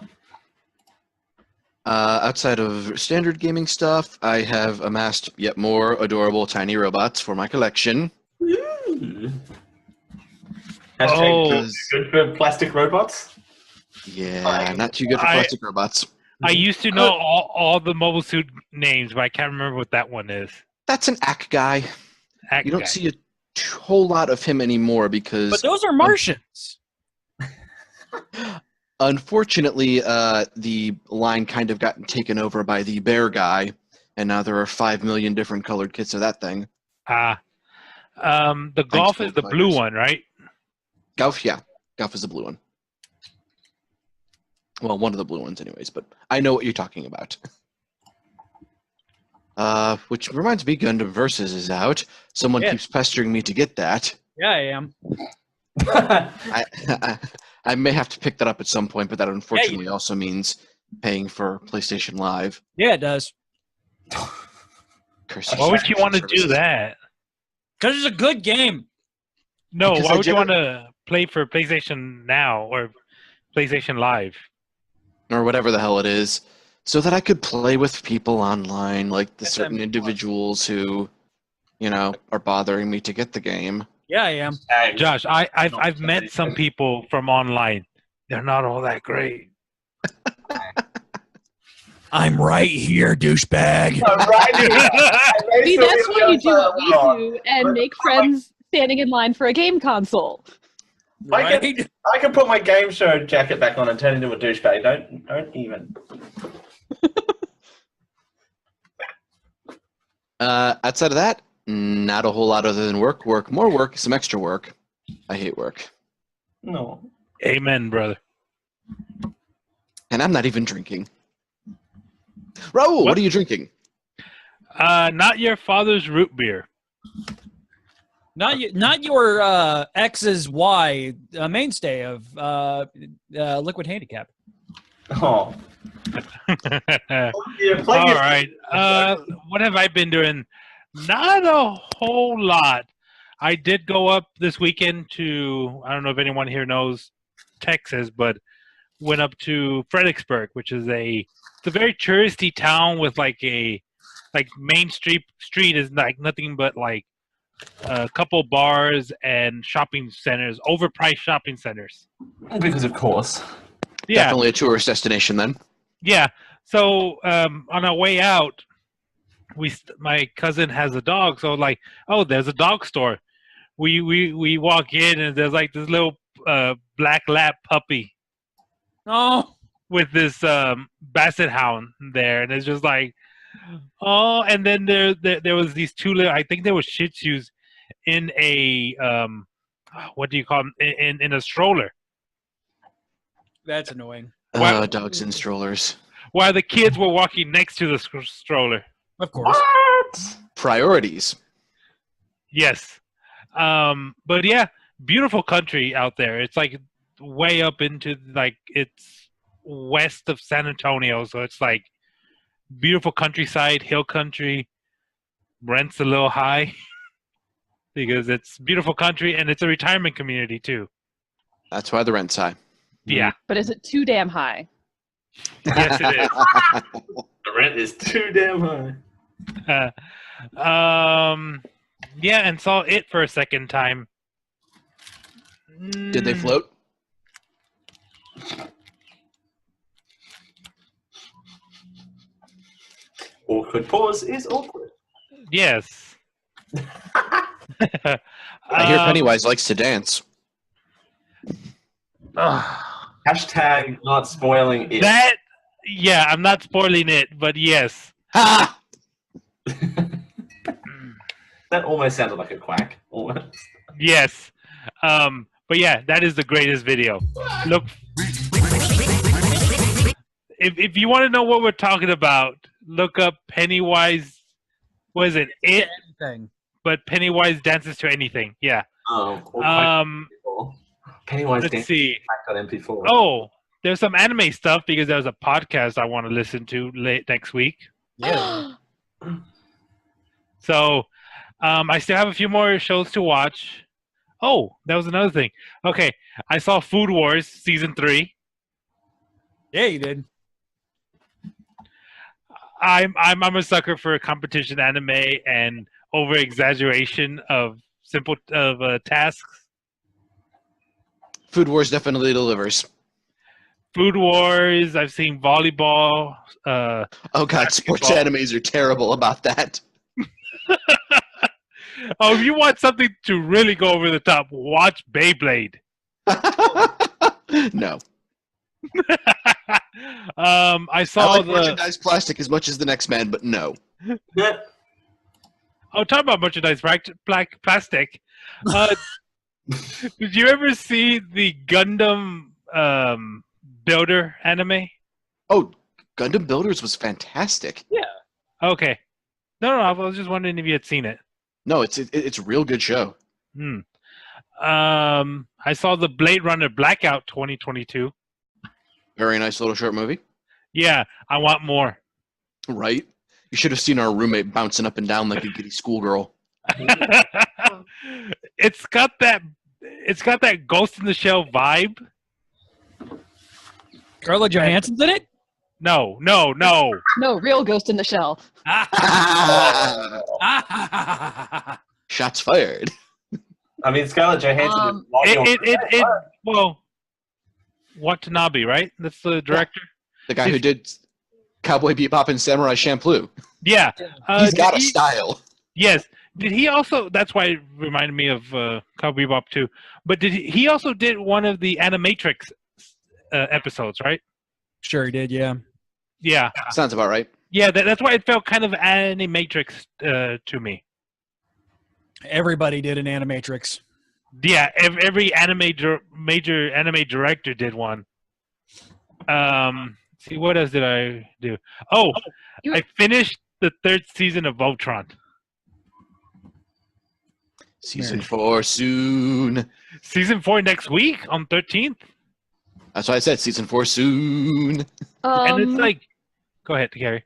Outside of standard gaming stuff, I have amassed yet more adorable tiny robots for my collection. Ooh. Oh. Hashtag good for plastic robots. Yeah, not too good for I- plastic robots. I used to know all the mobile suit names, but I can't remember what that one is. That's an ACK guy. Act You don't guy. see a whole lot of him anymore because, But those are Martians. unfortunately, the line kind of got taken over by the bear guy, and now there are 5 million different colored kits of that thing. The golf is the blue fighters. one, right? Golf, yeah. Golf is the blue one. Well, one of the blue ones anyways, but I know what you're talking about. Which reminds me, Gundam Versus is out. Someone Yeah. keeps pestering me to get that. Yeah, I am. I may have to pick that up at some point, but that unfortunately also means paying for PlayStation Live. Yeah, it does. Curse Why would you subscription want to do services. that? Because it's a good game. No, Because why I would you gener- want to play for PlayStation Now or PlayStation Live? Or whatever the hell it is, so that I could play with people online, like the SM+. certain individuals who, are bothering me to get the game. Yeah, I am. Josh, I've met some people from online. They're not all that great. I'm right here, douchebag. See, that's why you do what we do and make friends standing in line for a game console. Right? I can put my game show jacket back on and turn into a douchebag. Don't even. Outside of that, not a whole lot other than work, more work, some extra work. I hate work. No. Amen, brother. And I'm not even drinking. Raul, what are you drinking? Not your father's root beer. Not your ex's mainstay of Liquid Handicap. Oh. All right. What have I been doing? Not a whole lot. I did go up this weekend to, I don't know if anyone here knows Texas, but went up to Fredericksburg, which is it's a very touristy town with like Main Street is like nothing but like a couple bars and shopping centers, overpriced shopping centers. Because of course. Yeah. Definitely a tourist destination then. Yeah. So on our way out, my cousin has a dog, so like, oh, there's a dog store. We walk in and there's like this little black lab puppy Oh, with this basset hound there, and it's just like, oh. And then there was these two little, I think they were Shih Tzus in a what do you call them, in a stroller. that's annoying. Wow. Dogs and strollers. While the kids were walking next to the stroller. Of course. Priorities. Yes. But yeah, beautiful country out there. It's like way up into, like, it's west of San Antonio, so it's like beautiful countryside, hill country. Rent's a little high because it's beautiful country, and it's a retirement community too. That's why the rent's high. Yeah. But is it too damn high? Yes, it is. The rent is too damn high. Yeah, and saw it for a second time. Did they float? Awkward pause is awkward. Yes. I hear Pennywise likes to dance. Hashtag not spoiling it. That, yeah, I'm not spoiling it, but yes. Ha! That almost sounded like a quack. Almost. Yes. But yeah, that is the greatest video. Look, if you want to know what we're talking about, look up Pennywise. What is it? It. Anything. But Pennywise dances to anything. Yeah. Oh. Pennywise Let's dancing see. back on MP4. Oh, there's some anime stuff because there's a podcast I want to listen to late next week. Yeah. So, I still have a few more shows to watch. Oh, that was another thing. Okay, I saw Food Wars season 3. Yeah, you did. I'm a sucker for competition anime and over exaggeration of simple tasks. Food Wars definitely delivers. Food Wars. I've seen volleyball. Oh god, sports basketball. animes are terrible about that. Oh, if you want something to really go over the top, watch Beyblade. No. I saw I like the merchandise plastic as much as the next man, but no. Oh, talk about merchandise plastic. Did you ever see the Gundam Builder anime? Oh, Gundam Builders was fantastic. Yeah. Okay. No, I was just wondering if you had seen it. No, it's a real good show. I saw the Blade Runner Blackout 2022. Very nice little short movie. Yeah, I want more. Right? You should have seen our roommate bouncing up and down like a giddy schoolgirl. It's got that Ghost in the Shell vibe. Scarlett Johansson's in it? No. No, real Ghost in the Shell. Shots fired. I mean, Scarlett Johansson is logging on. Well, Watanabe, right? That's the director. The guy who did Cowboy Bebop and Samurai Champloo. Yeah. He's got a style. Yes. Did he also? That's why it reminded me of Cowboy Bebop too. But he also did one of the Animatrix episodes, right? Sure he did, yeah. Yeah. Sounds about right. Yeah, that's why it felt kind of Animatrix to me. Everybody did an Animatrix. Yeah, every major anime director did one. See, what else did I do? Oh, I finished the 3rd season of Voltron. Season 4 soon. Season 4 next week on 13th. That's why I said season 4 soon. And it's like, go ahead, Gary.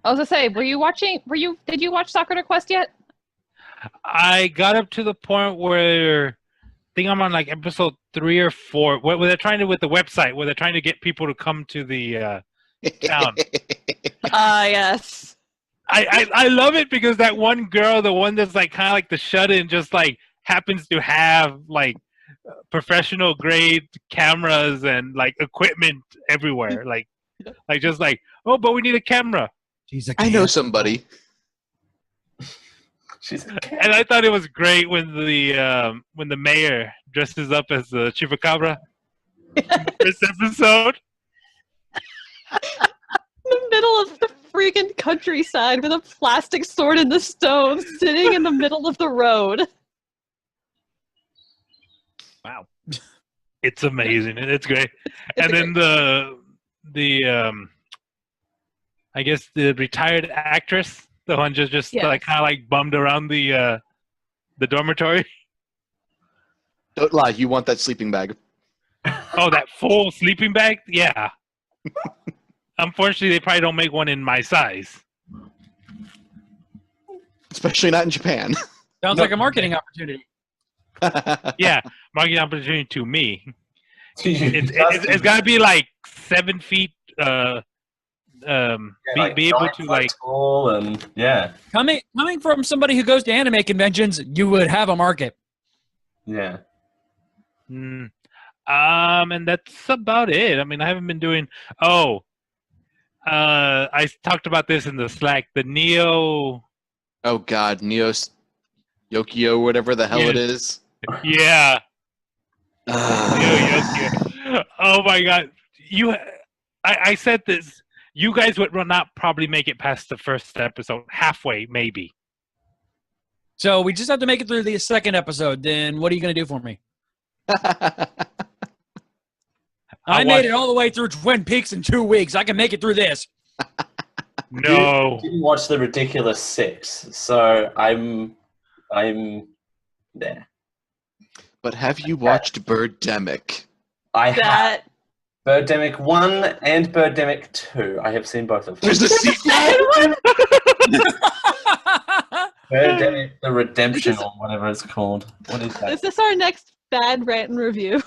I was gonna say, did you watch Sakura Quest yet? I got up to the point where I think I'm on like episode 3 or 4. Where they're trying to, with the website, where they're trying to get people to come to the town. Yes. I love it because that one girl, the one that's like kind of like the shut-in, just like happens to have like professional grade cameras and like equipment everywhere. like just like, oh, but we need a camera. I know somebody. She's a cat. And I thought it was great when the mayor dresses up as the chupacabra. First episode. In the middle of the freaking countryside with a plastic sword in the stone, sitting in the middle of the road. Wow. It's amazing. It's great. It's And then the I guess the retired actress, the one just Yes. like kind of like bummed around the dormitory. Don't lie, you want that sleeping bag. Oh, that full sleeping bag? Yeah. Unfortunately, they probably don't make one in my size. Especially not in Japan. Sounds like a marketing opportunity. Yeah, marketing opportunity to me. It's It's got to be like 7 feet. Be able to like. tall and yeah, Coming from somebody who goes to anime conventions, you would have a market. yeah. And that's about it. I mean, I haven't been doing. Oh, I talked about this in the Slack. The Neo. Oh God, Neos, Yokio, whatever the hell it is. Yeah. Neo Yokio. Oh my God, I said this. You guys would not probably make it past the first episode, halfway maybe. So we just have to make it through the second episode. Then what are you going to do for me? I made it all the way through Twin Peaks in 2 weeks. I can make it through this. No. Didn't watch the ridiculous 6, so I'm there. But have you watched Birdemic? I have That Birdemic 1 and Birdemic 2. I have seen both of them. There's a sequel. Birdemic the Redemption or whatever it's called. What is that? is this our next bad rant and review?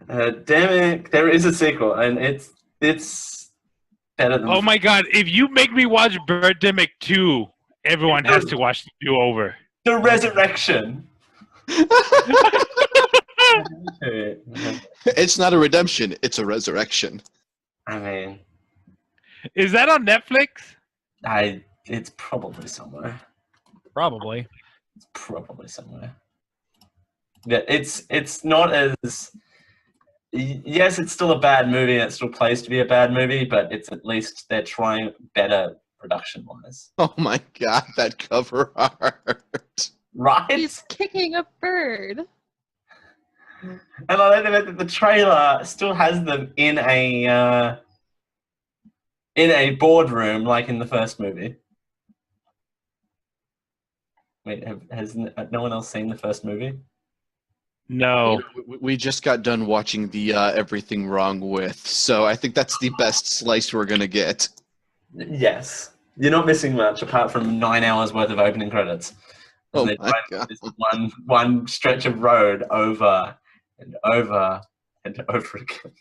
Birdemic. There is a sequel, and it's better than. Oh my God! If you make me watch Birdemic 2, everyone has to watch the do-over. The Resurrection. It's not a redemption, it's a resurrection. I mean, Is that on Netflix? it's probably somewhere. Probably. It's probably somewhere. Yeah, it's not as. Yes, it's still a bad movie, and it still plays to be a bad movie, but it's at least they're trying better production-wise. Oh my God, that cover art. Right? He's kicking a bird. And I like the fact that the trailer still has them in a boardroom, like in the first movie. Wait, has no one else seen the first movie? No. We just got done watching the Everything Wrong With, so I think that's the best slice we're gonna get. Yes. You're not missing much apart from 9 hours worth of opening credits. Oh They my drive God. this one stretch of road over and over and over again.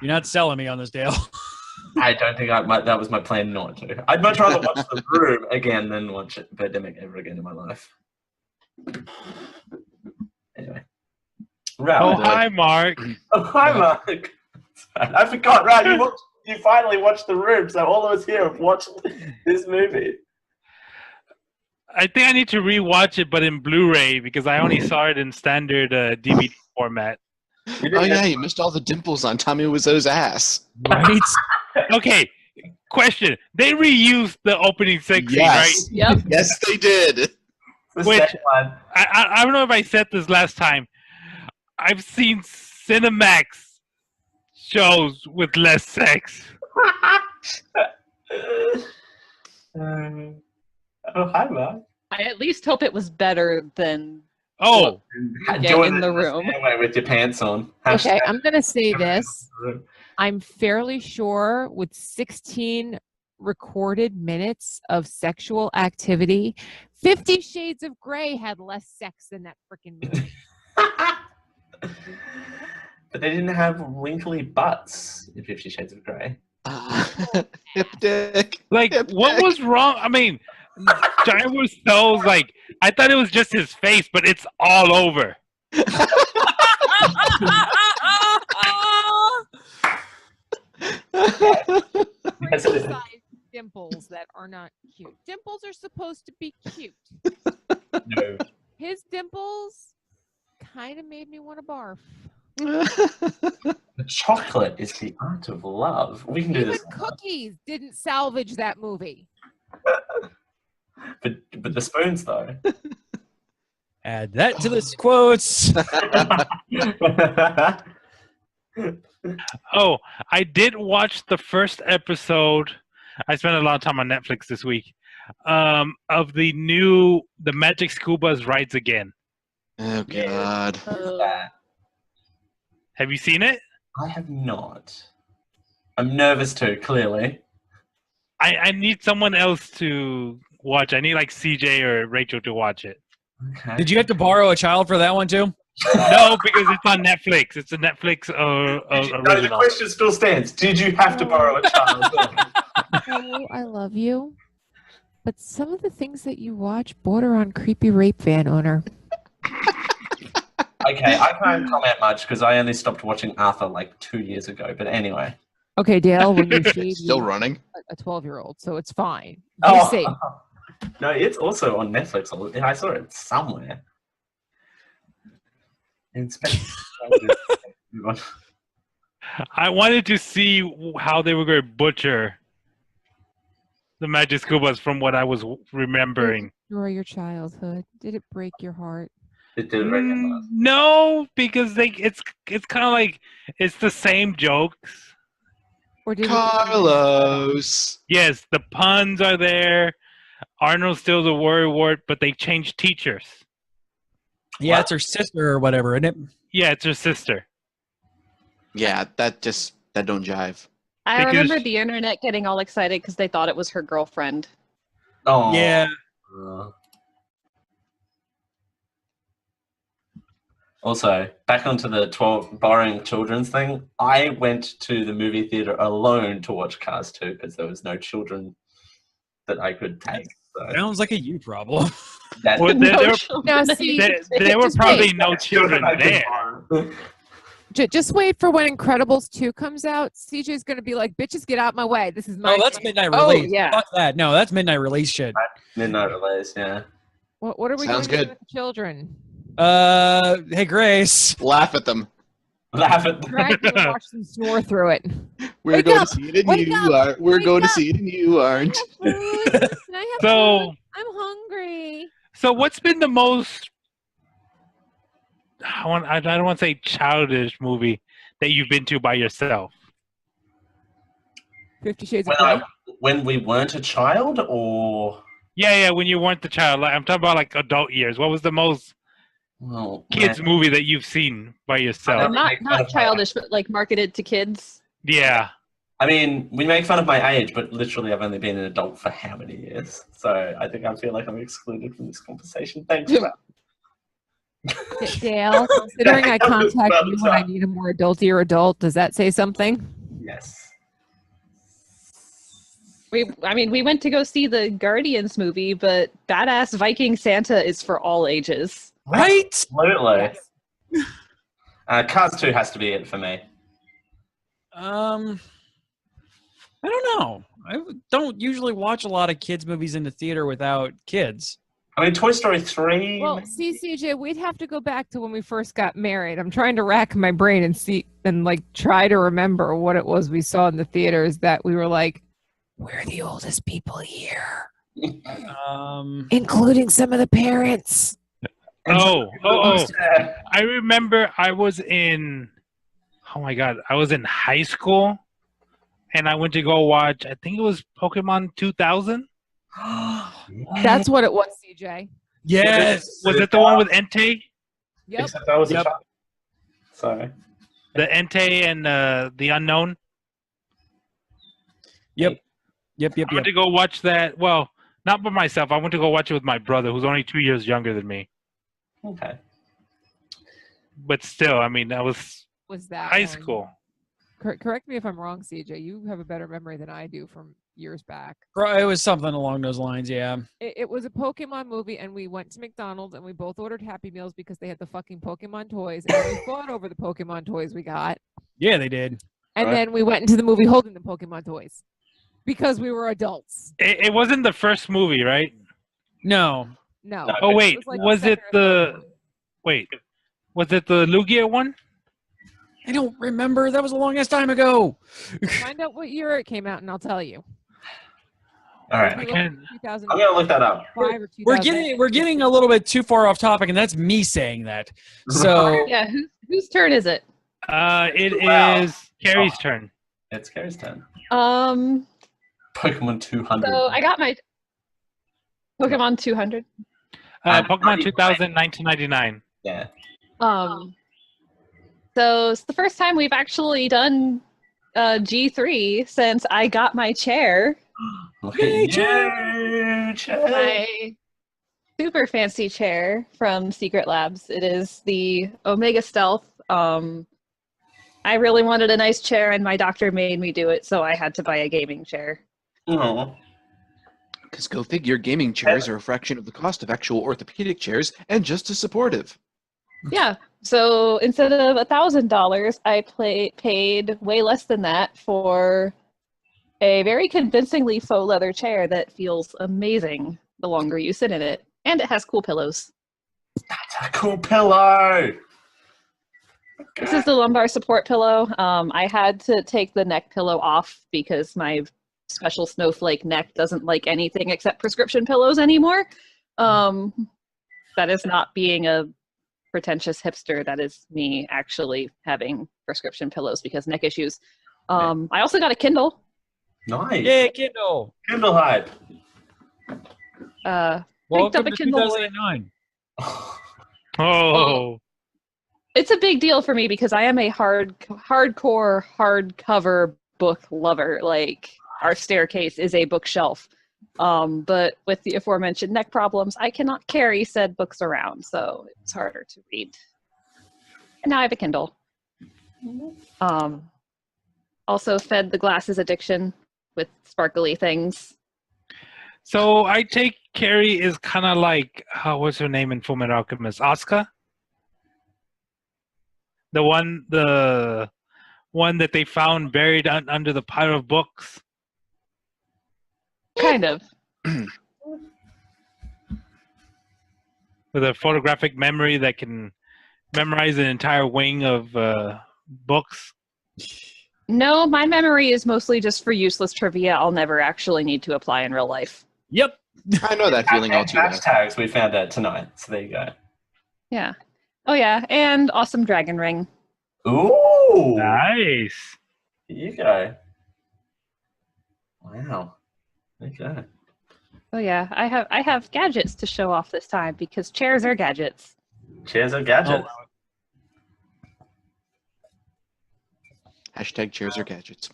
You're not selling me on this, Dale. I don't think that was my plan not to. I'd much rather watch The Room again than watch Birdemic ever again in my life. Anyway. Oh, hi, Mark. Oh, hi, Mark. I forgot, right? You finally watched The Room, so all of us here have watched this movie. I think I need to rewatch it, but in Blu-ray, because I only saw it in standard DVD format. Oh yeah, you missed all the dimples on Tommy Wiseau's ass. Right? Okay, question. They reused the opening sex scene, right? Yes. Yep. Yes, they did. The Which- second one. I don't know if I said this last time. I've seen Cinemax shows with less sex. Oh, hi, Mark. I at least hope it was better than Oh, get in the room. Anyway, with your pants on. Okay, I'm going to say this. Hashtag- I'm fairly sure with 16 recorded minutes of sexual activity, 50 Shades of Grey had less sex than that freaking movie. But they didn't have wrinkly butts in 50 Shades of Grey. Hip dick. like, Hip what dick. was wrong? I mean, Giant was so, like, I thought it was just his face, but it's all over. Yes, it is. dimples that are not cute. Dimples are supposed to be cute. No. His dimples kind of made me want to barf. The chocolate is the art of love. We can do Even this. cookies didn't salvage that movie. But the spoons, though. Add that to the quotes. Oh, I did watch the first episode. I spent a lot of time on Netflix this week. Of the Magic School Bus Rides Again. Oh God. Have you seen it? I have not. I'm nervous too, clearly. I need someone else to watch. I need like CJ or Rachel to watch it. Okay. Did you have to borrow a child for that one too? No, because it's on Netflix. It's a Netflix No, the original. question still stands. Did you have to borrow a child? Oh, I love you. But some of the things that you watch border on creepy rape van owner. Okay, I can't comment much because I only stopped watching Arthur like 2 years ago. But anyway. Okay, Dale, when you see Still running. a 12-year-old, so it's fine. Oh. You're safe. No, it's also on Netflix. I saw it somewhere. I wanted to see how they were going to butcher the Magic School Bus from what I was remembering. Destroy your childhood. Did it break your heart? It did break my heart. No, because it's kind of like it's the same jokes. Or did Carlos. Yes, the puns are there. Arnold's still the worrywart, but they changed teachers. Yeah, it's her sister or whatever, isn't it? Yeah, it's her sister. Yeah, that don't jive. I Because- remember the internet getting all excited because they thought it was her girlfriend. Oh. Yeah. Also, back onto the 12 borrowing children's thing. I went to the movie theater alone to watch Cars 2 because there was no children that I could take. So Sounds like a you problem. that, Well, there Now, see, were just probably wait. no children I could there. borrow. Just wait for when Incredibles 2 comes out. CJ's going to be like, bitches, get out my way. This is my Oh, that's thing." midnight Oh, release. yeah. Fuck that. No, that's midnight release shit. Midnight release, yeah. What are we Sounds going to good. do with the children? Hey Grace. Laugh at them. Laugh at Drag them and watch them snore through it. We're Wake going up! to see it and Wake you up! aren't. We're Wake going to up! see it and you aren't. Can I have So- food? I'm hungry. So what's been the most I don't want to say childish movie that you've been to by yourself? 50 Shades of Grey. when we weren't a child, or Yeah, when you weren't the child. Like, I'm talking about like adult years. What was the most well, kids movie that you've seen by yourself? don't- Not make fun of my- childish, but like marketed to kids. Yeah. I mean, we make fun of my age, but literally, I've only been an adult for how many years? So I think I feel like I'm excluded from this conversation. Thanks for that. Dale, considering I contact you when I need a more adultier adult, does that say something? Yes. We went to go see the Guardians movie, but Badass Viking Santa is for all ages. Right? Absolutely. Cars 2 has to be it for me. I don't know. I don't usually watch a lot of kids movies in the theater without kids. I mean, Toy Story 3. Well, see, CJ, we'd have to go back to when we first got married. I'm trying to rack my brain and see and like try to remember what it was we saw in the theaters that we were like, we're the oldest people here, including some of the parents. Oh. I remember I was in high school and I went to go watch, I think it was Pokemon 2000. That's what it was, CJ. Yes. Was it the one with Entei? Yep. Except I was a Yep. child. Sorry. The Entei and the Unknown? Yep. I went to go watch that. Well, not by myself. I went to go watch it with my brother, who's only 2 years younger than me. Okay. But still, I mean, that was That high one. school. Correct me if I'm wrong, CJ. You have a better memory than I do from years back. It was something along those lines, yeah. It was a Pokemon movie, and we went to McDonald's, and we both ordered Happy Meals because they had the fucking Pokemon toys, and we fought over the Pokemon toys we got. Yeah, they did. And then we went into the movie holding the Pokemon toys. because we were adults. It wasn't the first movie, right? No. No. No. Oh wait, It was like was the it the? Wait, was it the Lugia one? I don't remember. That was a long ass time ago. Find out what year it came out, and I'll tell you. All right. We I can't- looked at I'm gonna look that up. 2005 or We're 2000. getting a little bit too far off topic, and that's me saying that. So Yeah, whose turn is it? It Wow. is Carrie's turn. It's Carrie's turn. Um, Pokemon 200. so I got my Pokemon 200. Pokemon 2000, 1999. Yeah. So it's the first time we've actually done G3 since I got my chair. Look at you, chair. My super fancy chair from Secret Labs. It is the Omega Stealth. I really wanted a nice chair, and my doctor made me do it, so I had to buy a gaming chair. Oh. Because go figure, gaming chairs are a fraction of the cost of actual orthopedic chairs and just as supportive. Yeah. So instead of $1,000, I paid way less than that for a very convincingly faux leather chair that feels amazing the longer you sit in it, and it has cool pillows. That's a cool pillow. This is the lumbar support pillow. I had to take the neck pillow off because my special snowflake neck doesn't like anything except prescription pillows anymore. That is not being a pretentious hipster. That is me actually having prescription pillows because neck issues. I also got a Kindle. Nice. yeah, Kindle. Kindle hype. Picked Welcome up a to Kindle. 2009. Oh, It's a big deal for me because I am a hardcore hardcover book lover. Like, our staircase is a bookshelf. But with the aforementioned neck problems, I cannot carry said books around, so it's harder to read. And now I have a Kindle. Also fed the glasses addiction with sparkly things. so I take Carrie is kind of like what's her name in Fullmetal Alchemist? Asuka. The one that they found buried under the pile of books. Kind of. With a photographic memory that can memorize an entire wing of books. No, my memory is mostly just for useless trivia I'll never actually need to apply in real life. Yep. I know that feeling all too well. Hashtags we found out tonight, so there you go. Yeah. Oh yeah, and awesome dragon ring. Ooh. Nice. Here you go. Wow. Okay. Oh yeah, I have gadgets to show off this time because chairs are gadgets. Chairs are gadgets. Hashtag chairs or gadgets.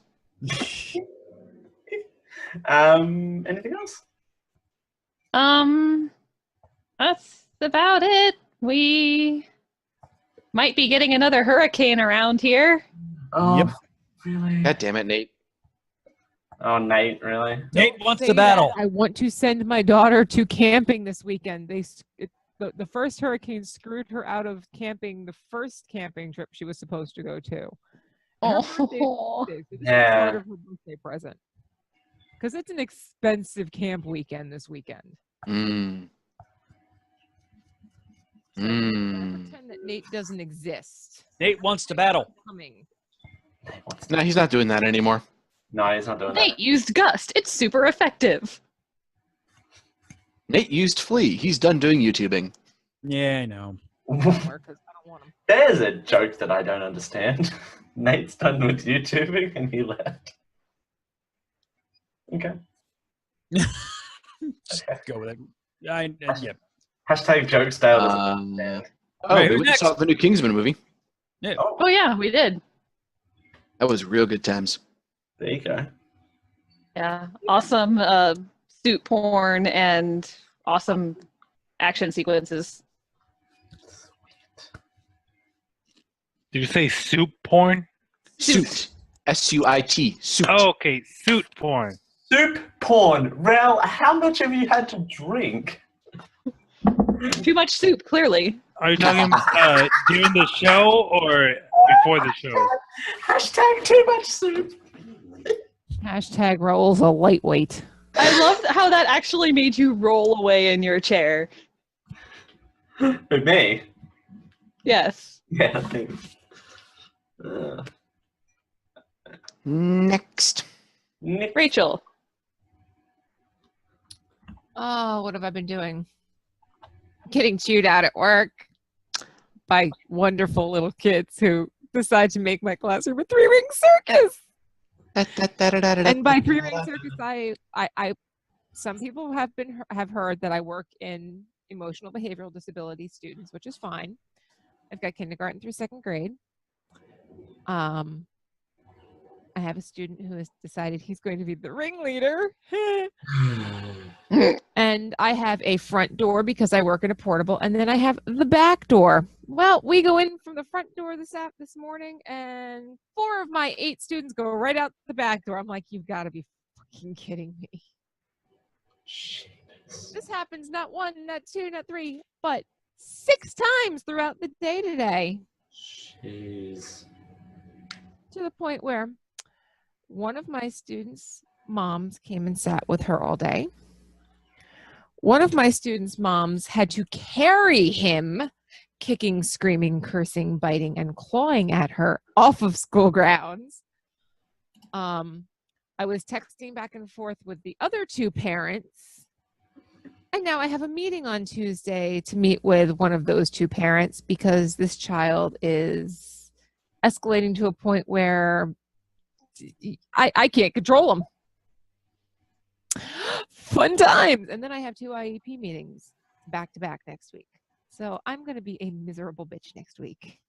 Anything else? That's about it. We might be getting another hurricane around here. Oh, Yep. really? God damn it, Nate. Oh, Nate, really? Nate wants Say to battle. that. I want to send my daughter to camping this weekend. The first hurricane screwed her out of camping the first camping trip she was supposed to go to. And her birthday is Tuesday, so this is part of her birthday present. Because it's an expensive camp weekend this weekend. Mm. So pretend that Nate doesn't exist. Nate wants to battle. Coming. No, he's not doing that anymore. No, he's not doing Nate used Gust. It's super effective. Nate used Flea. He's done doing YouTubing. Yeah, I know. that. There's a joke that I don't understand. Nate's done with YouTubing and he left. Okay. Just go with it. Yeah. Hashtag joke style. Oh, Right, we who's went and next? saw the new Kingsman movie. Yeah. Oh yeah, we did. That was real good times. There you go. Yeah, awesome suit porn and awesome action sequences. Did you say soup porn? Suit. S-U-I-T. Suit. Oh, okay, suit porn. Soup porn. Rel, how much have you had to drink? Too much soup, clearly. Are you talking during the show or before the show? Hashtag too much soup. Hashtag Raul's a lightweight. I love how that actually made you roll away in your chair. Who, me? Yes. Yeah, thanks. Next. Rachel. Oh, what have I been doing? Getting chewed out at work by wonderful little kids who decide to make my classroom a three-ring circus. And by three-ring circus, I some people have heard that I work in emotional behavioral disability students, which is fine. I've got kindergarten through second grade. I have a student who has decided he's going to be the ringleader. And I have a front door because I work in a portable, and then I have the back door. Well, we go in from the front door this morning, and 4 of my 8 students go right out the back door. I'm like, you've got to be fucking kidding me. This happens not 1, not 2, not 3, but 6 times throughout the day today. Jeez. To the point where one of my students' moms came and sat with her all day. One of my students' moms had to carry him, kicking, screaming, cursing, biting, and clawing at her off of school grounds. I was texting back and forth with the other 2 parents. And now I have a meeting on Tuesday to meet with one of those 2 parents because this child is escalating to a point where I can't control them. Fun times. And then I have 2 IEP meetings back to back next week. So I'm going to be a miserable bitch next week.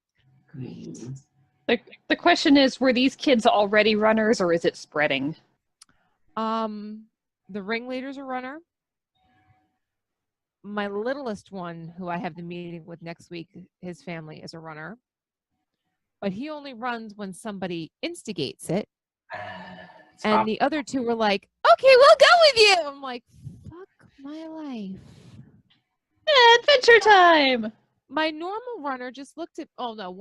Great. The question is, were these kids already runners or is it spreading? The ringleader's a runner. My littlest one, who I have the meeting with next week, his family is a runner. But he only runs when somebody instigates it. And the other 2 were like, okay, we'll go with you. I'm like, fuck my life. Adventure time. My normal runner just looked at, oh no,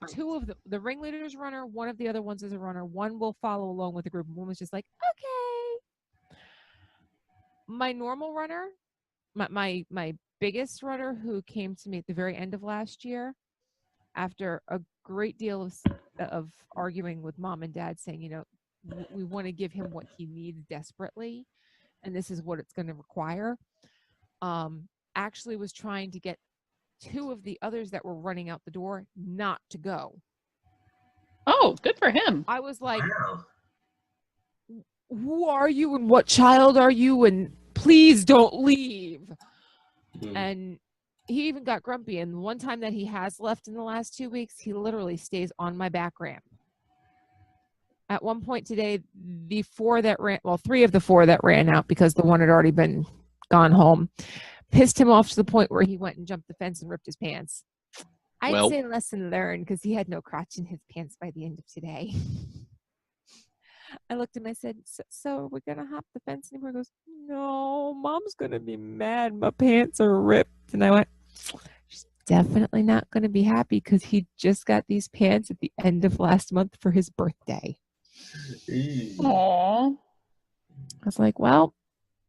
two of the ringleader's runner, one of the other ones is a runner. One will follow along with the group. One was just like, okay. My normal runner, my biggest runner who came to me at the very end of last year, after a great deal of arguing with mom and dad saying, you know, we want to give him what he needs desperately, and this is what it's going to require, actually was trying to get 2 of the others that were running out the door not to go. Oh, good for him. I was like, who are you and what child are you, and please don't leave. And he even got grumpy, and one time that he has left in the last 2 weeks, he literally stays on my back ramp. At one point today, the 3 of the 4 that ran out because the one had already been gone home, pissed him off to the point where he went and jumped the fence and ripped his pants. I'd say lesson learned because he had no crotch in his pants by the end of today. I looked at him, I said, so are we going to hop the fence anymore? He goes, no, mom's going to be mad. My pants are ripped. And I went, she's definitely not going to be happy because he just got these pants at the end of last month for his birthday. Aww. I was like, well,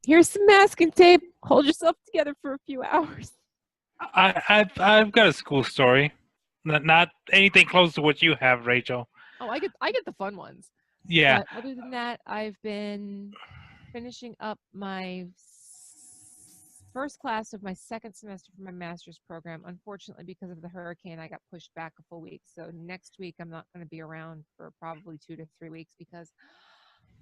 here's some masking tape. Hold yourself together for a few hours. I've got a school story. Not anything close to what you have, Rachel. Oh, I get the fun ones. Yeah. But other than that, I've been finishing up my first class of my second semester for my master's program. Unfortunately, because of the hurricane, I got pushed back a full week. So next week, I'm not going to be around for probably 2 to 3 weeks because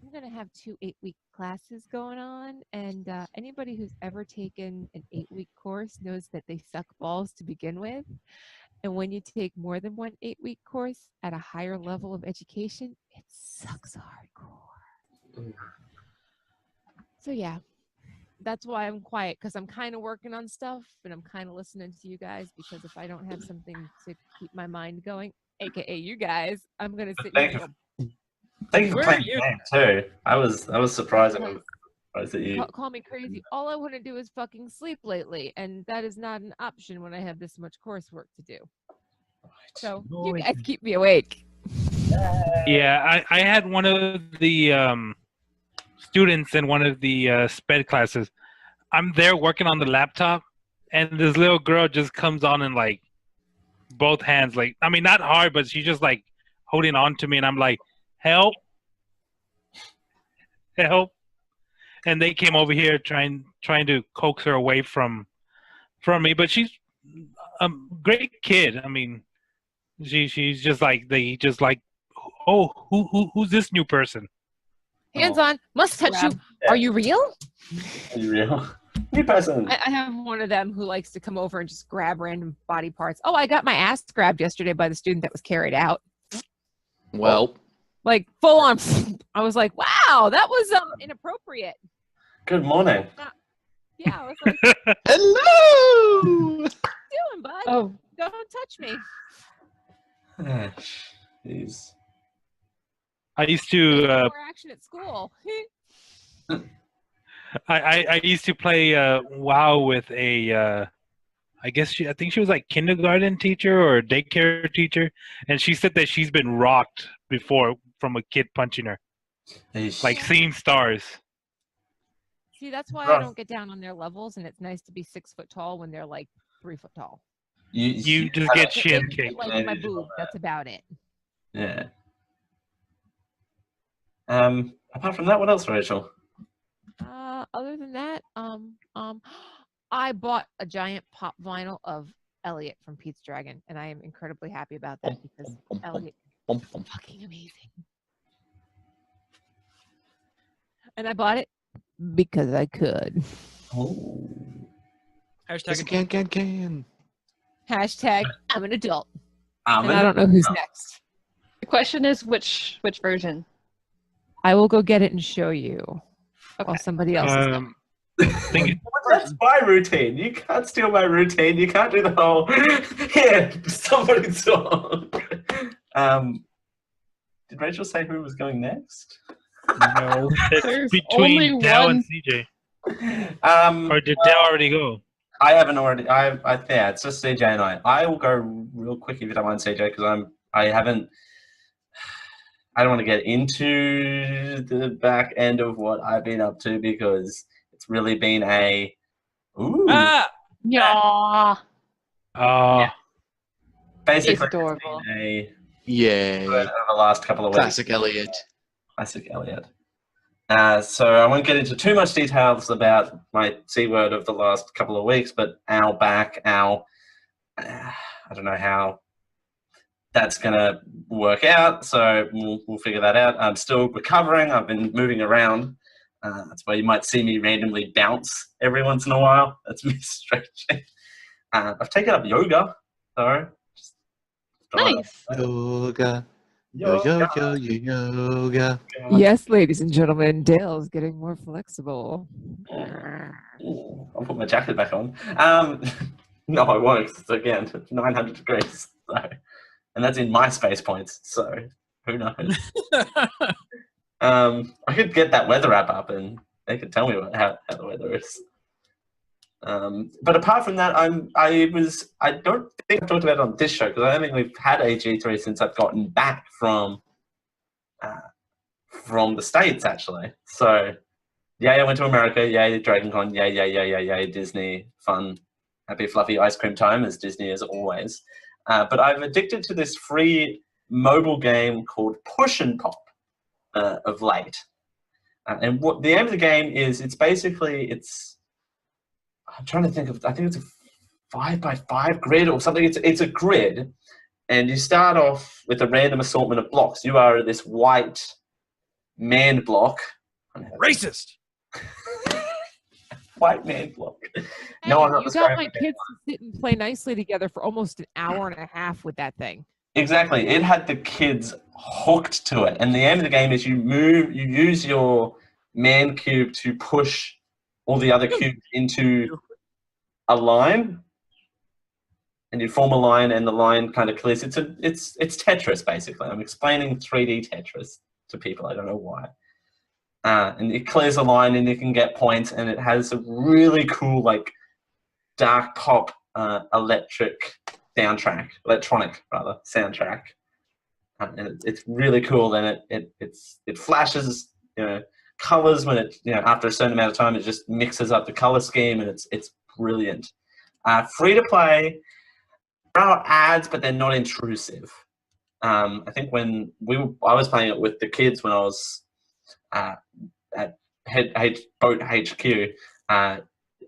I'm going to have 2 8-week classes going on. And anybody who's ever taken an 8-week course knows that they suck balls to begin with. And when you take more than one 8-week course at a higher level of education, it sucks hardcore. So yeah, that's why I'm quiet, because I'm kind of working on stuff and I'm kind of listening to you guys, because if I don't have something to keep my mind going, aka you guys, I'm going to sit here and go, thank you for playing the game too. I was surprised that you call me crazy. All I want to do is fucking sleep lately, and that is not an option when I have this much coursework to do. So you guys keep me awake. Yeah, I had one of the students in one of the sped classes. I'm there working on the laptop, and this little girl just comes on and like both hands, like I mean not hard, but she's just like holding on to me, and I'm like, help, help. And they came over here trying to coax her away from me, but she's a great kid. I mean, she's just like oh, who's this new person? Hands on. Must touch you. Are you real? Are you real? New person. I have one of them who likes to come over and just grab random body parts. Oh, I got my ass grabbed yesterday by the student that was carried out. Well, Like full on. I was like, wow, that was inappropriate. Good morning. Yeah, I was like, hello. what are you doing, bud? Oh, Don't touch me. Jeez. I used to More action at school. I used to play WoW with a I think she was like kindergarten teacher or daycare teacher, and she said that she's been rocked before from a kid punching her, like seeing stars. See, that's why I don't get down on their levels, and it's nice to be 6 foot tall when they're like 3 foot tall. You just get shin kicked. Like my boob. That's about it. Yeah. Apart from that, what else, Rachel? Other than that, I bought a giant pop vinyl of Elliot from Pete's Dragon, and I am incredibly happy about that because Elliot is fucking amazing. And I bought it because I could. Oh. Hashtag Can. Hashtag I'm an adult. And I don't know who's next. the question is which version? I will go get it and show you while somebody else is done. That's my routine. You can't steal my routine. You can't do the whole here, somebody's song. Did Rachel say who was going next? No, it's There's between only Dell one. and CJ. Or did Dell already go? I haven't already. Yeah, it's just CJ and I. I will go real quick if you don't mind, CJ, because I don't want to get into the back end of what I've been up to because it's really been a Yeah. basically It's adorable. it's been a Yay. over the last couple of weeks. Classic Elliot. Classic Elliot. So I won't get into too much details about my C word of the last couple of weeks, but I don't know how that's going to work out, so we'll figure that out. I'm still recovering. I've been moving around. That's why you might see me randomly bounce every once in a while. That's me stretching. I've taken up yoga, though. Nice. Yoga. Yoga. Yes, ladies and gentlemen, Dale's getting more flexible. I'll put my jacket back on. No, I won't. Again, 900 degrees. So. And that's in my space points, so who knows? I could get that weather app up and they could tell me how the weather is. But apart from that, I don't think I've talked about it on this show because I don't think we've had a G3 since I've gotten back from the States, actually. So, yay, I went to America. Yay, DragonCon. Yay, Disney. Fun, happy, fluffy ice cream time, as Disney is always. But I've addicted to this free mobile game called Push and Pop of late. And what the aim of the game is, I'm trying to think of, I think it's a 5x5 grid or something. It's a grid, and you start off with a random assortment of blocks. You are this white man block. Racist. White man block. Hey, No, I'm not you got describing my it. kids to sit and play nicely together for almost an hour and a half with that thing. Exactly. It had the kids hooked to it. And the aim of the game is you use your man cube to push all the other cubes into a line. And you form a line and the line kind of clears. It's Tetris, basically. I'm explaining 3D Tetris to people. I don't know why. And it clears a line and you can get points, and it has a really cool, like, dark pop electronic soundtrack. and it's really cool. And it flashes, colors when it, after a certain amount of time, it just mixes up the color scheme, and it's brilliant. Free to play. There are ads, but they're not intrusive. I think when I was playing it with the kids when I was at Boat HQ, I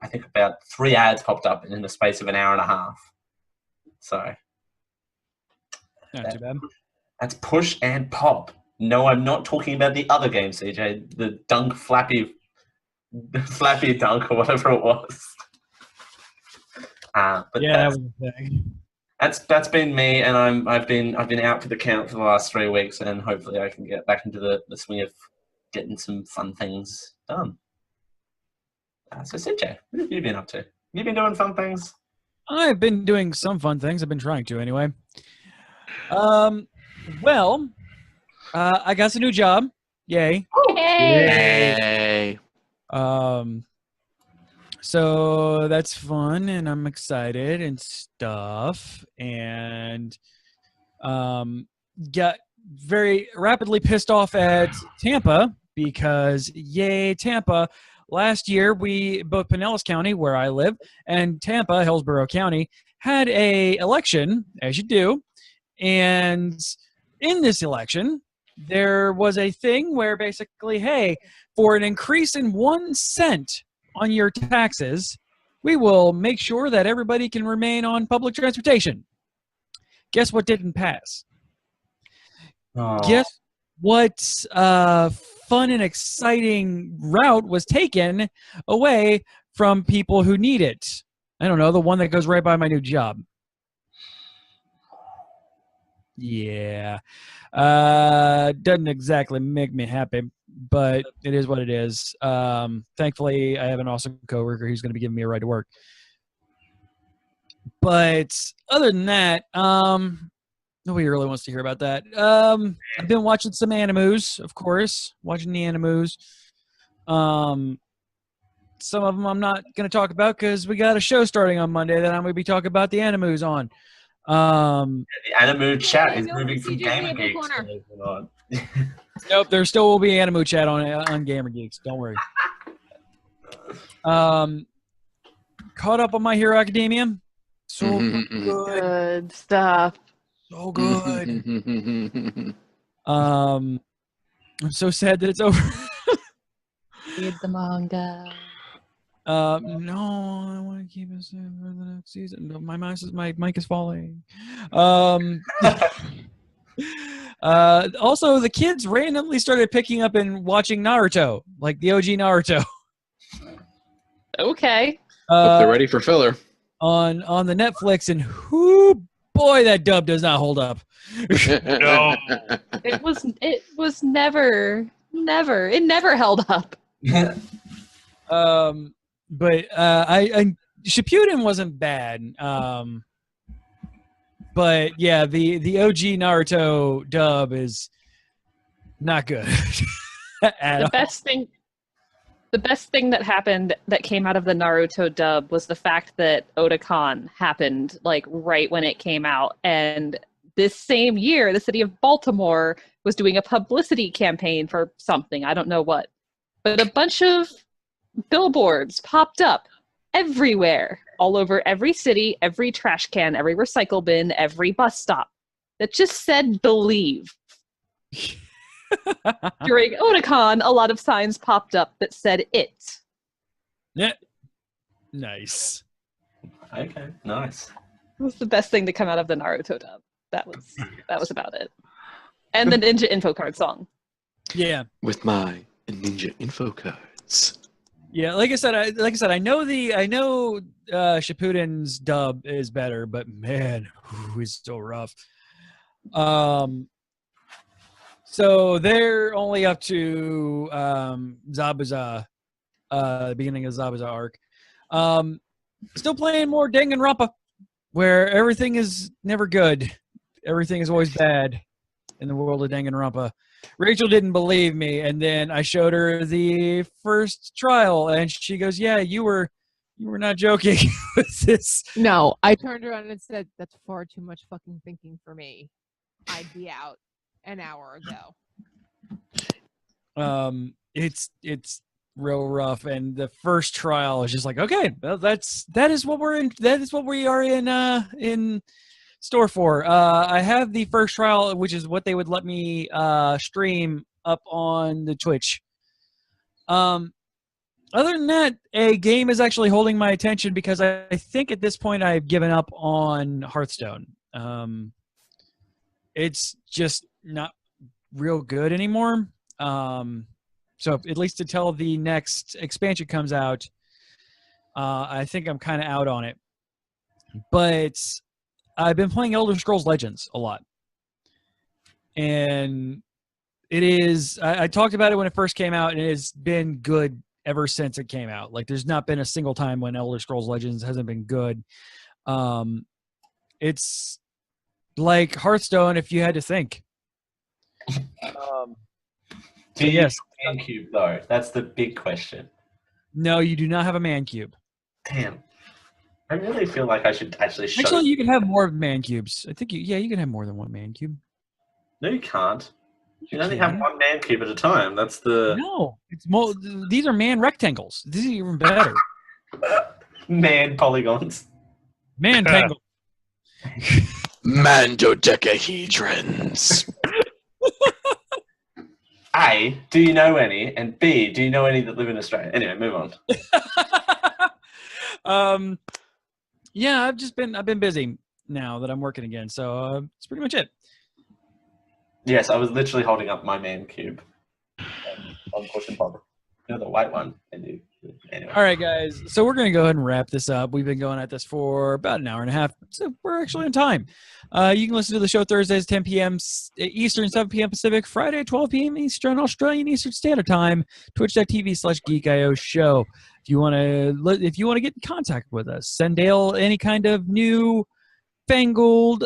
think about 3 ads popped up in the space of an hour and a half. So not too bad. That's push and pop. No, I'm not talking about the other game, CJ. The dunk flappy dunk or whatever it was. But Yeah, that was the thing. That's been me, and I've been out for the count for the last 3 weeks, and hopefully I can get back into the swing of getting some fun things done. So CJ, what have you been up to? You been doing fun things? I've been doing some fun things. I've been trying to anyway. Well, I got a new job. Yay. Yay. So that's fun, and I'm excited and stuff, and got very rapidly pissed off at Tampa because, yay, Tampa. Last year, both Pinellas County, where I live, and Tampa, Hillsborough County, had a election, as you do, and in this election, there was a thing where basically, hey, for an increase in 1 cent on your taxes, we will make sure that everybody can remain on public transportation. Guess what didn't pass? Oh. Guess what fun and exciting route was taken away from people who need it? I don't know, the one that goes right by my new job. Yeah. Doesn't exactly make me happy, but it is what it is. Thankfully, I have an awesome coworker who's going to be giving me a ride to work. But other than that, nobody really wants to hear about that. I've been watching some animus, of course, watching the animus. Some of them I'm not going to talk about because we got a show starting on Monday that I'm going to be talking about the animus on. The Animu chat is no, moving from CJ's Gamer in the Geeks. corner. believe it or not. Nope, there still will be Animu chat on Gamer Geeks. Don't worry. Caught up on My Hero Academia. So good. Good stuff. So good. I'm so sad that it's over. Read the manga. No, I want to keep it safe for the next season. No, my mic is falling. Also, the kids randomly started picking up and watching Naruto, like the OG Naruto. Okay. Hope they're ready for filler. On the Netflix, and boy, that dub does not hold up. No. It was never it never held up. But I Shippuden wasn't bad. But yeah, the OG Naruto dub is not good. The best thing that happened that came out of the Naruto dub was the fact that Otakon happened like right when it came out. And this same year, the city of Baltimore was doing a publicity campaign for something. I don't know what. But a bunch of billboards popped up everywhere, all over every city, every trash can, every recycle bin, every bus stop that just said "Believe." During Otakon, a lot of signs popped up that said "It." Yeah. Nice. Okay, nice. It was the best thing to come out of the Naruto dub. That was about it. And the Ninja Info Card song. Yeah. With my ninja info cards. Yeah, like I said, I know Shippuden's dub is better, but man, he's so rough. So they're only up to Zabuza, the beginning of Zabuza arc. Still playing more Danganronpa, where everything is never good. Everything is always bad in the world of Danganronpa. Rachel didn't believe me, and then I showed her the first trial, and she goes, "Yeah, you were not joking with this." No, I turned around and said, "That's far too much fucking thinking for me. I'd be out." an hour ago. It's real rough, and the first trial is just like, okay, well, that is what we are in store for. I have the first trial, which is what they would let me stream up on the Twitch. Other than that, a game is actually holding my attention because I think at this point I've given up on Hearthstone. It's just not real good anymore. So at least until the next expansion comes out, I think I'm kind of out on it. But I've been playing Elder Scrolls Legends a lot. And it is, I talked about it when it first came out, and it has been good ever since it came out. Like, there's not been a single time when Elder Scrolls Legends hasn't been good. It's like Hearthstone if you had to think. Do you yes. have a man cube, though? That's the big question. No, you do not have a man cube. Damn. I really feel like I should actually show... Actually, you can have more man cubes. I think you can have more than one man cube. No, you can't. You can only have one man cube at a time. That's the... No, it's more. These are man rectangles. These are even better. Man polygons. Man tangles. Man dodecahedrons. A, do you know any? And B, do you know any that live in Australia? Anyway, move on. Yeah, I've been busy now that I'm working again, so that's pretty much it. Yes, I was literally holding up my man cube on push and pop. You know, the white one. Anyway. All right, guys. So we're going to go ahead and wrap this up. We've been going at this for about an hour and a half, so we're actually on time. You can listen to the show Thursdays, 10 p.m. Eastern, 7 p.m. Pacific, Friday, 12 p.m. Eastern, Australian Eastern Standard Time, twitch.tv/GeekIO show. If you want to get in contact with us, send Dale any kind of new fangled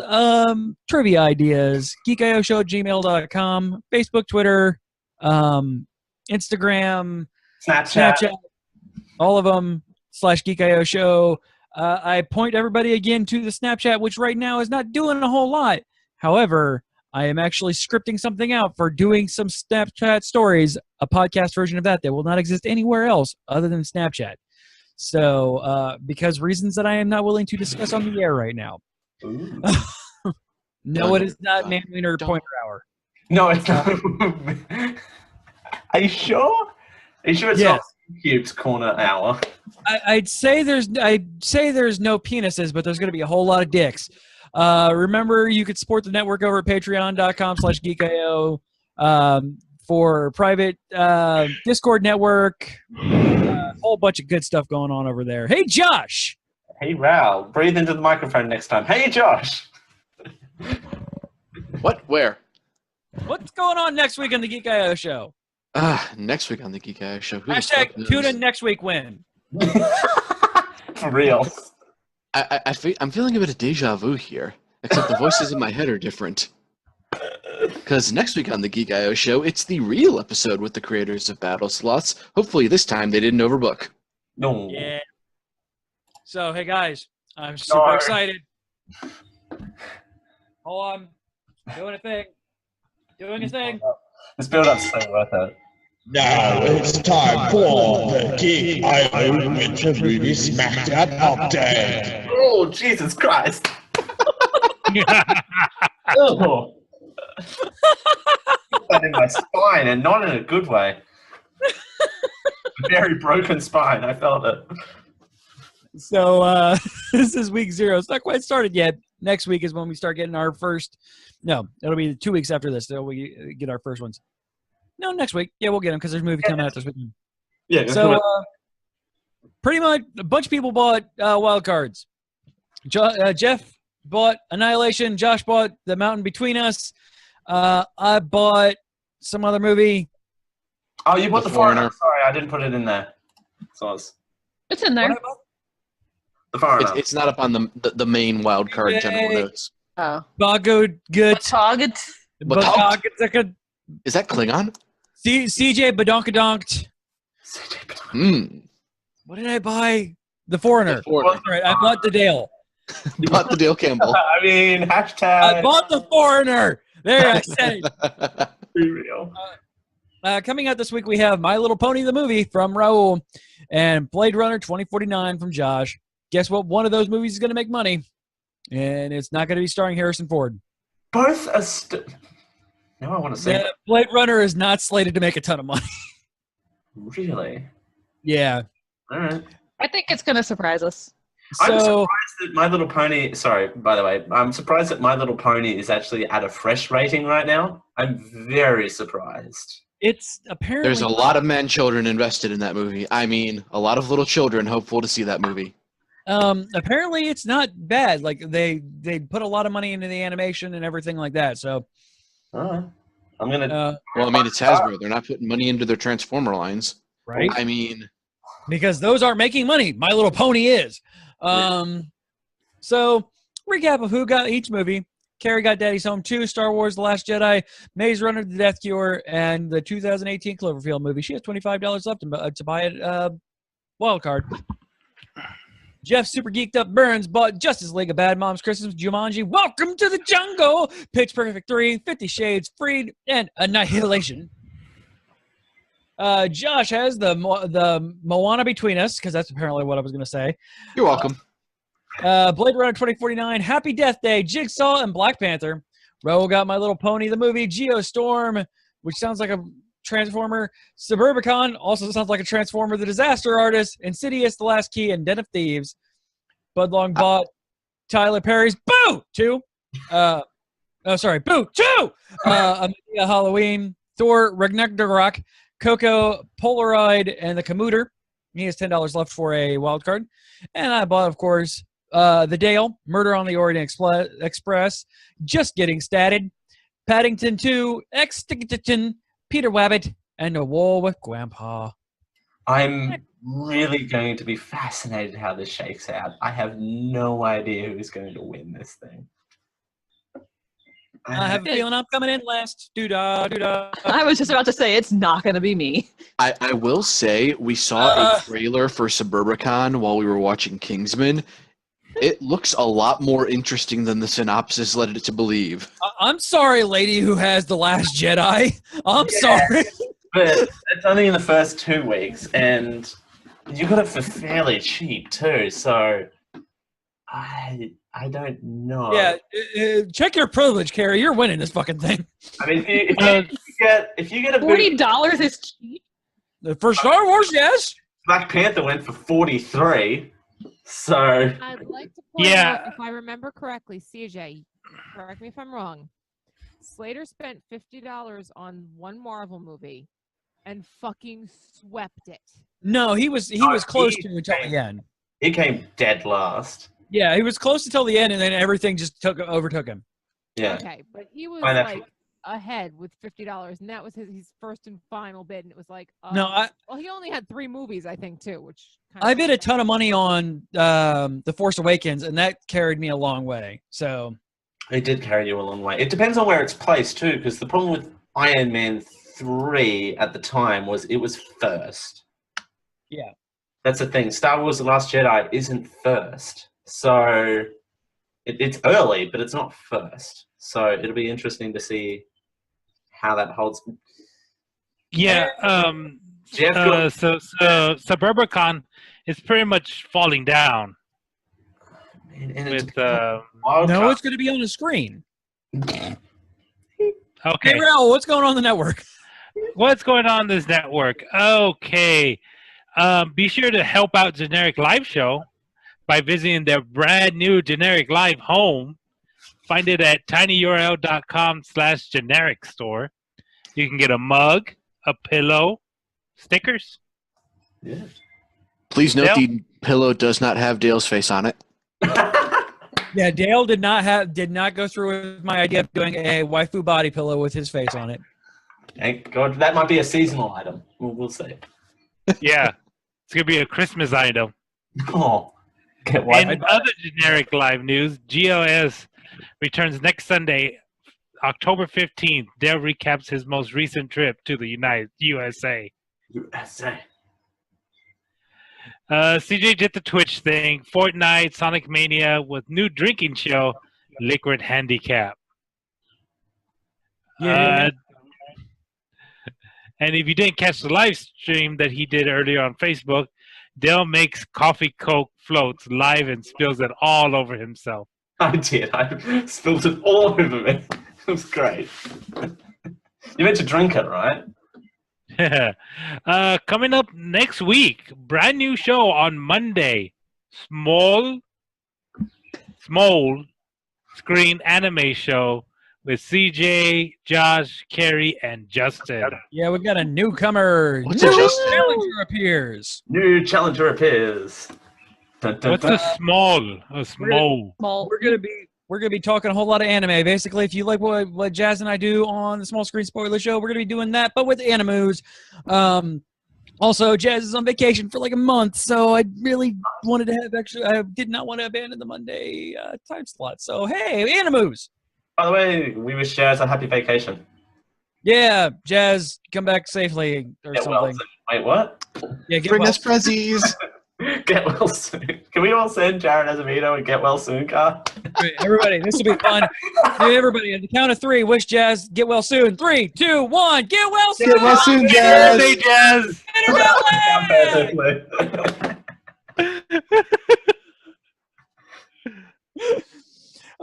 trivia ideas, geekioshow@gmail.com, Facebook, Twitter, Instagram, Snapchat, all of them, /GeekIO show. I point everybody again to the Snapchat, which right now is not doing a whole lot. However, I am actually scripting something out for doing some Snapchat stories, a podcast version of that will not exist anywhere else other than Snapchat. So, because reasons that I am not willing to discuss on the air right now. No, it is not Man Wiener Pointer Hour. No, it's not. Are you sure? Are you sure it's not Cube's Corner Hour? I'd say there's no penises, but there's going to be a whole lot of dicks. Remember, you could support the network over at patreon.com/geekio for private Discord network. A whole bunch of good stuff going on over there. Hey, Josh. Hey, Ral. Breathe into the microphone next time. Hey, Josh. What? Where? What's going on next week on the Geek IO show? Next week on the Geek IO show. Hashtag tune in next week when. For real. I'm feeling a bit of deja vu here, except the voices in my head are different. Because next week on the Geek IO show, it's the real episode with the creators of Battle Slots. Hopefully this time they didn't overbook. No. Yeah. So, hey guys, I'm super excited. Hold on. Doing a thing. This build-up's so worth it. Now it's time for the Geek IO Winter Movie Smackdown Update. Oh, Jesus Christ. Oh. In my spine, and not in a good way. A very broken spine. I felt it. So this is week 0. It's not quite started yet. Next week is when we start getting our first. No, it'll be 2 weeks after this. So we get our first ones. No, next week. Yeah, we'll get them because there's a movie coming out this weekend. Yeah. So pretty much a bunch of people bought wild cards. Jeff bought Annihilation. Josh bought The Mountain Between Us. I bought some other movie. Oh, you bought The Foreigner. Sorry, I didn't put it in there. So it's in there. The Foreigner. It's not up on the main wild card general notes. Oh. Bago good. Is that Klingon? CJ Badonkadonkt. What did I buy? The Foreigner. All right, I bought the Dale. You bought the Dale Campbell. I mean, hashtag. I bought The Foreigner. There, I said it. Be real. Coming out this week, we have My Little Pony, the movie from Raul, and Blade Runner 2049 from Josh. Guess what? One of those movies is going to make money, and it's not going to be starring Harrison Ford. Both are now I want to say Blade Runner is not slated to make a ton of money. Really? Yeah. All right. I think it's going to surprise us. I'm surprised that My Little Pony. Sorry, by the way, I'm surprised that My Little Pony is actually at a fresh rating right now. I'm very surprised. It's apparently There's a lot of men, children invested in that movie. I mean, a lot of little children hopeful to see that movie. Apparently it's not bad. Like they put a lot of money into the animation and everything like that. So, I'm gonna. Well, I mean, it's Hasbro. They're not putting money into their Transformer lines, right? I mean, because those aren't making money. My Little Pony is. So recap of who got each movie. Carrie got Daddy's Home 2, Star Wars The Last Jedi, Maze Runner The Death Cure, and the 2018 Cloverfield movie. She has $25 left to buy it. Wild card. Jeff Super Geeked Up Burns bought Justice League of Bad Moms Christmas, Jumanji, Welcome to the Jungle, Pitch Perfect 3, 50 Shades, Freed, and Annihilation. Josh has the Moana Between Us, because that's apparently what I was going to say. You're welcome. Blade Runner 2049, Happy Death Day, Jigsaw, and Black Panther. Ro got My Little Pony, the movie, Geostorm, which sounds like a Transformer, Suburbicon, also sounds like a Transformer, The Disaster Artist, Insidious, The Last Key, and Den of Thieves. Budlong bought Tyler Perry's Boo! 2. Boo! 2! Amelia Halloween, Thor, Ragnarok, Coco, Polaroid, and the Commuter. He has $10 left for a wild card. And I bought, of course, The Dale, Murder on the Orient Express, Just Getting Statted, Paddington 2, Extinction, Peter Wabbit, and A War with Grandpa. I'm really going to be fascinated how this shakes out. I have no idea who's going to win this thing. I have a feeling I'm coming in last. Doo-dah, doo-dah. I was just about to say, it's not going to be me. I will say we saw a trailer for Suburbicon while we were watching Kingsman. It looks a lot more interesting than the synopsis led it to believe. I'm sorry, lady who has The Last Jedi. I'm sorry. But it's only in the first 2 weeks, and you got it for fairly cheap too. So I don't know. Yeah, check your privilege, Carrie. You're winning this fucking thing. I mean, if you get a $40 is cheap. For Star Wars, yes. Black Panther went for 43. So I'd like to point out, if I remember correctly, CJ, correct me if I'm wrong. Slater spent $50 on one Marvel movie and fucking swept it. No, he was close to until the end. He came dead last. Yeah, he was close until the end, and then everything just overtook him. Yeah. Okay, but he was like ahead with $50, and that was his first and final bid, and it was like, well, he only had 3 movies, I think, too, which I bid a ton of money on The Force Awakens, and that carried me a long way. So it did carry you a long way. It depends on where it's placed too, because the problem with Iron Man 3 at the time was it was first. Yeah, that's the thing. Star Wars: The Last Jedi isn't first, so it's early, but it's not first. So it'll be interesting to see how that holds. Yeah. So Suburbicon is pretty much falling down. With no, it's going to be on the screen. Okay. Hey, Raul, what's going on the network? What's going on this network? Okay. Be sure to help out Generic Live Show by visiting their brand new Generic Live home. Find it at tinyurl.com/generic store. You can get a mug, a pillow, stickers. Yeah. Please note the pillow does not have Dale's face on it. Yeah, Dale did not go through with my idea of doing a waifu body pillow with his face on it. Thank God. That might be a seasonal item. We'll see. Yeah. It's going to be a Christmas item. Oh. In other Generic Live news, GOS returns next Sunday, October 15th. Dale recaps his most recent trip to the USA. CJ did the Twitch thing, Fortnite, Sonic Mania with new drinking show, Liquid Handicap. Yeah. And if you didn't catch the live stream that he did earlier on Facebook, Dale makes coffee Coke floats live and spills it all over himself. I did. I spilled it all over me. It was great. You meant to drink it, right? Coming up next week, brand new show on Monday. Small screen anime show with CJ, Josh, Carrie, and Justin. Yeah, we got a newcomer. What's New a Justin? challenger appears. New challenger appears. Dun, dun, What's dun. a small? A small. Small. We're gonna be talking a whole lot of anime. Basically, if you like what Jazz and I do on the Small Screen Spoiler Show, we're gonna be doing that, but with animus. Also, Jazz is on vacation for like a month, so I really wanted to have I did not want to abandon the Monday time slot. So hey, animus. By the way, we wish Jazz a happy vacation. Yeah, Jazz, come back safely or Get well something. soon. Wait, what? Yeah, get Bring well. us prezzies. Get well soon. Can we all send Jared Azevedo a get well soon card? Everybody, this will be fun. Everybody, at the count of 3, wish Jazz get well soon. 3, 2, 1, get well soon. Get well soon, Jazz. Hey, Jazz.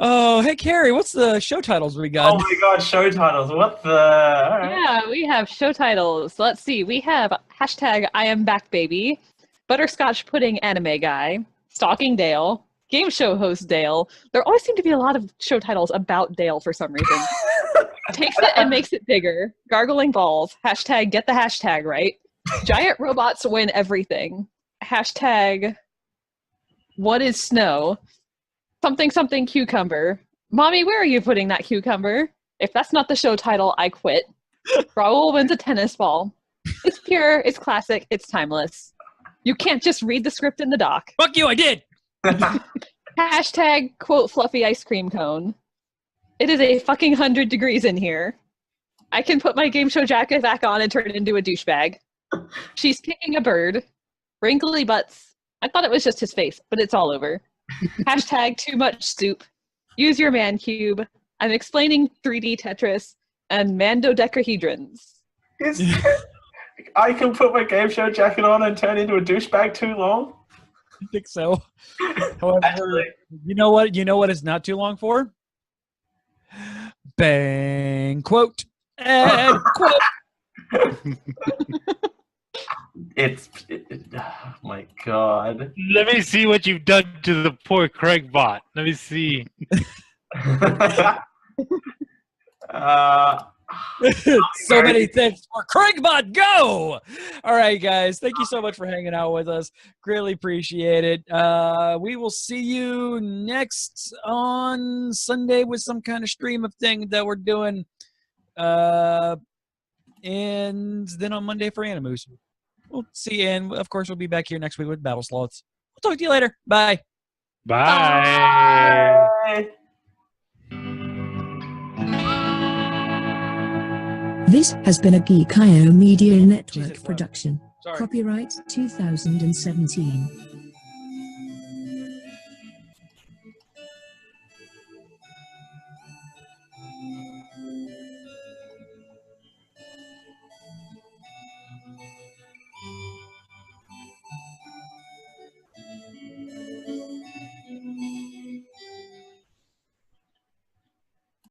Oh, hey, Carrie, what's the show titles we got? Oh my god, show titles. What the? All right. Yeah, we have show titles. Let's see. We have hashtag I am back baby, butterscotch pudding anime guy, stalking Dale, game show host Dale. There always seem to be a lot of show titles about Dale for some reason. Takes it and makes it bigger. Gargling balls. Hashtag get the hashtag right. Giant robots win everything. Hashtag what is snow? Something something cucumber. Mommy, where are you putting that cucumber? If that's not the show title, I quit. Raul wins a tennis ball. It's pure, it's classic, it's timeless. You can't just read the script in the doc. Fuck you, I did! Hashtag quote fluffy ice cream cone. It is a fucking 100 degrees in here. I can put my game show jacket back on and turn it into a douchebag. She's picking a bird. Wrinkly butts. I thought it was just his face, but it's all over. Hashtag too much soup. Use your man cube. I'm explaining 3D Tetris and mandodecahedrons. I can put my game show jacket on and turn into a douchebag too long? I think so. However, you know what? You know what it's not too long for? Bang quote and quote. Oh my god. Let me see what you've done to the poor Craig bot. Let me see. So many things for Craigbot. Go! All right, guys. Thank you so much for hanging out with us. Greatly appreciate it. We will see you next on Sunday with some kind of stream of thing that we're doing. And then on Monday for Animus. We'll see you. And, of course, we'll be back here next week with Battle Slots. We'll talk to you later. Bye. Bye. Bye. This has been a Geek.io Media Network Jesus, wow. production. Sorry. Copyright 2017.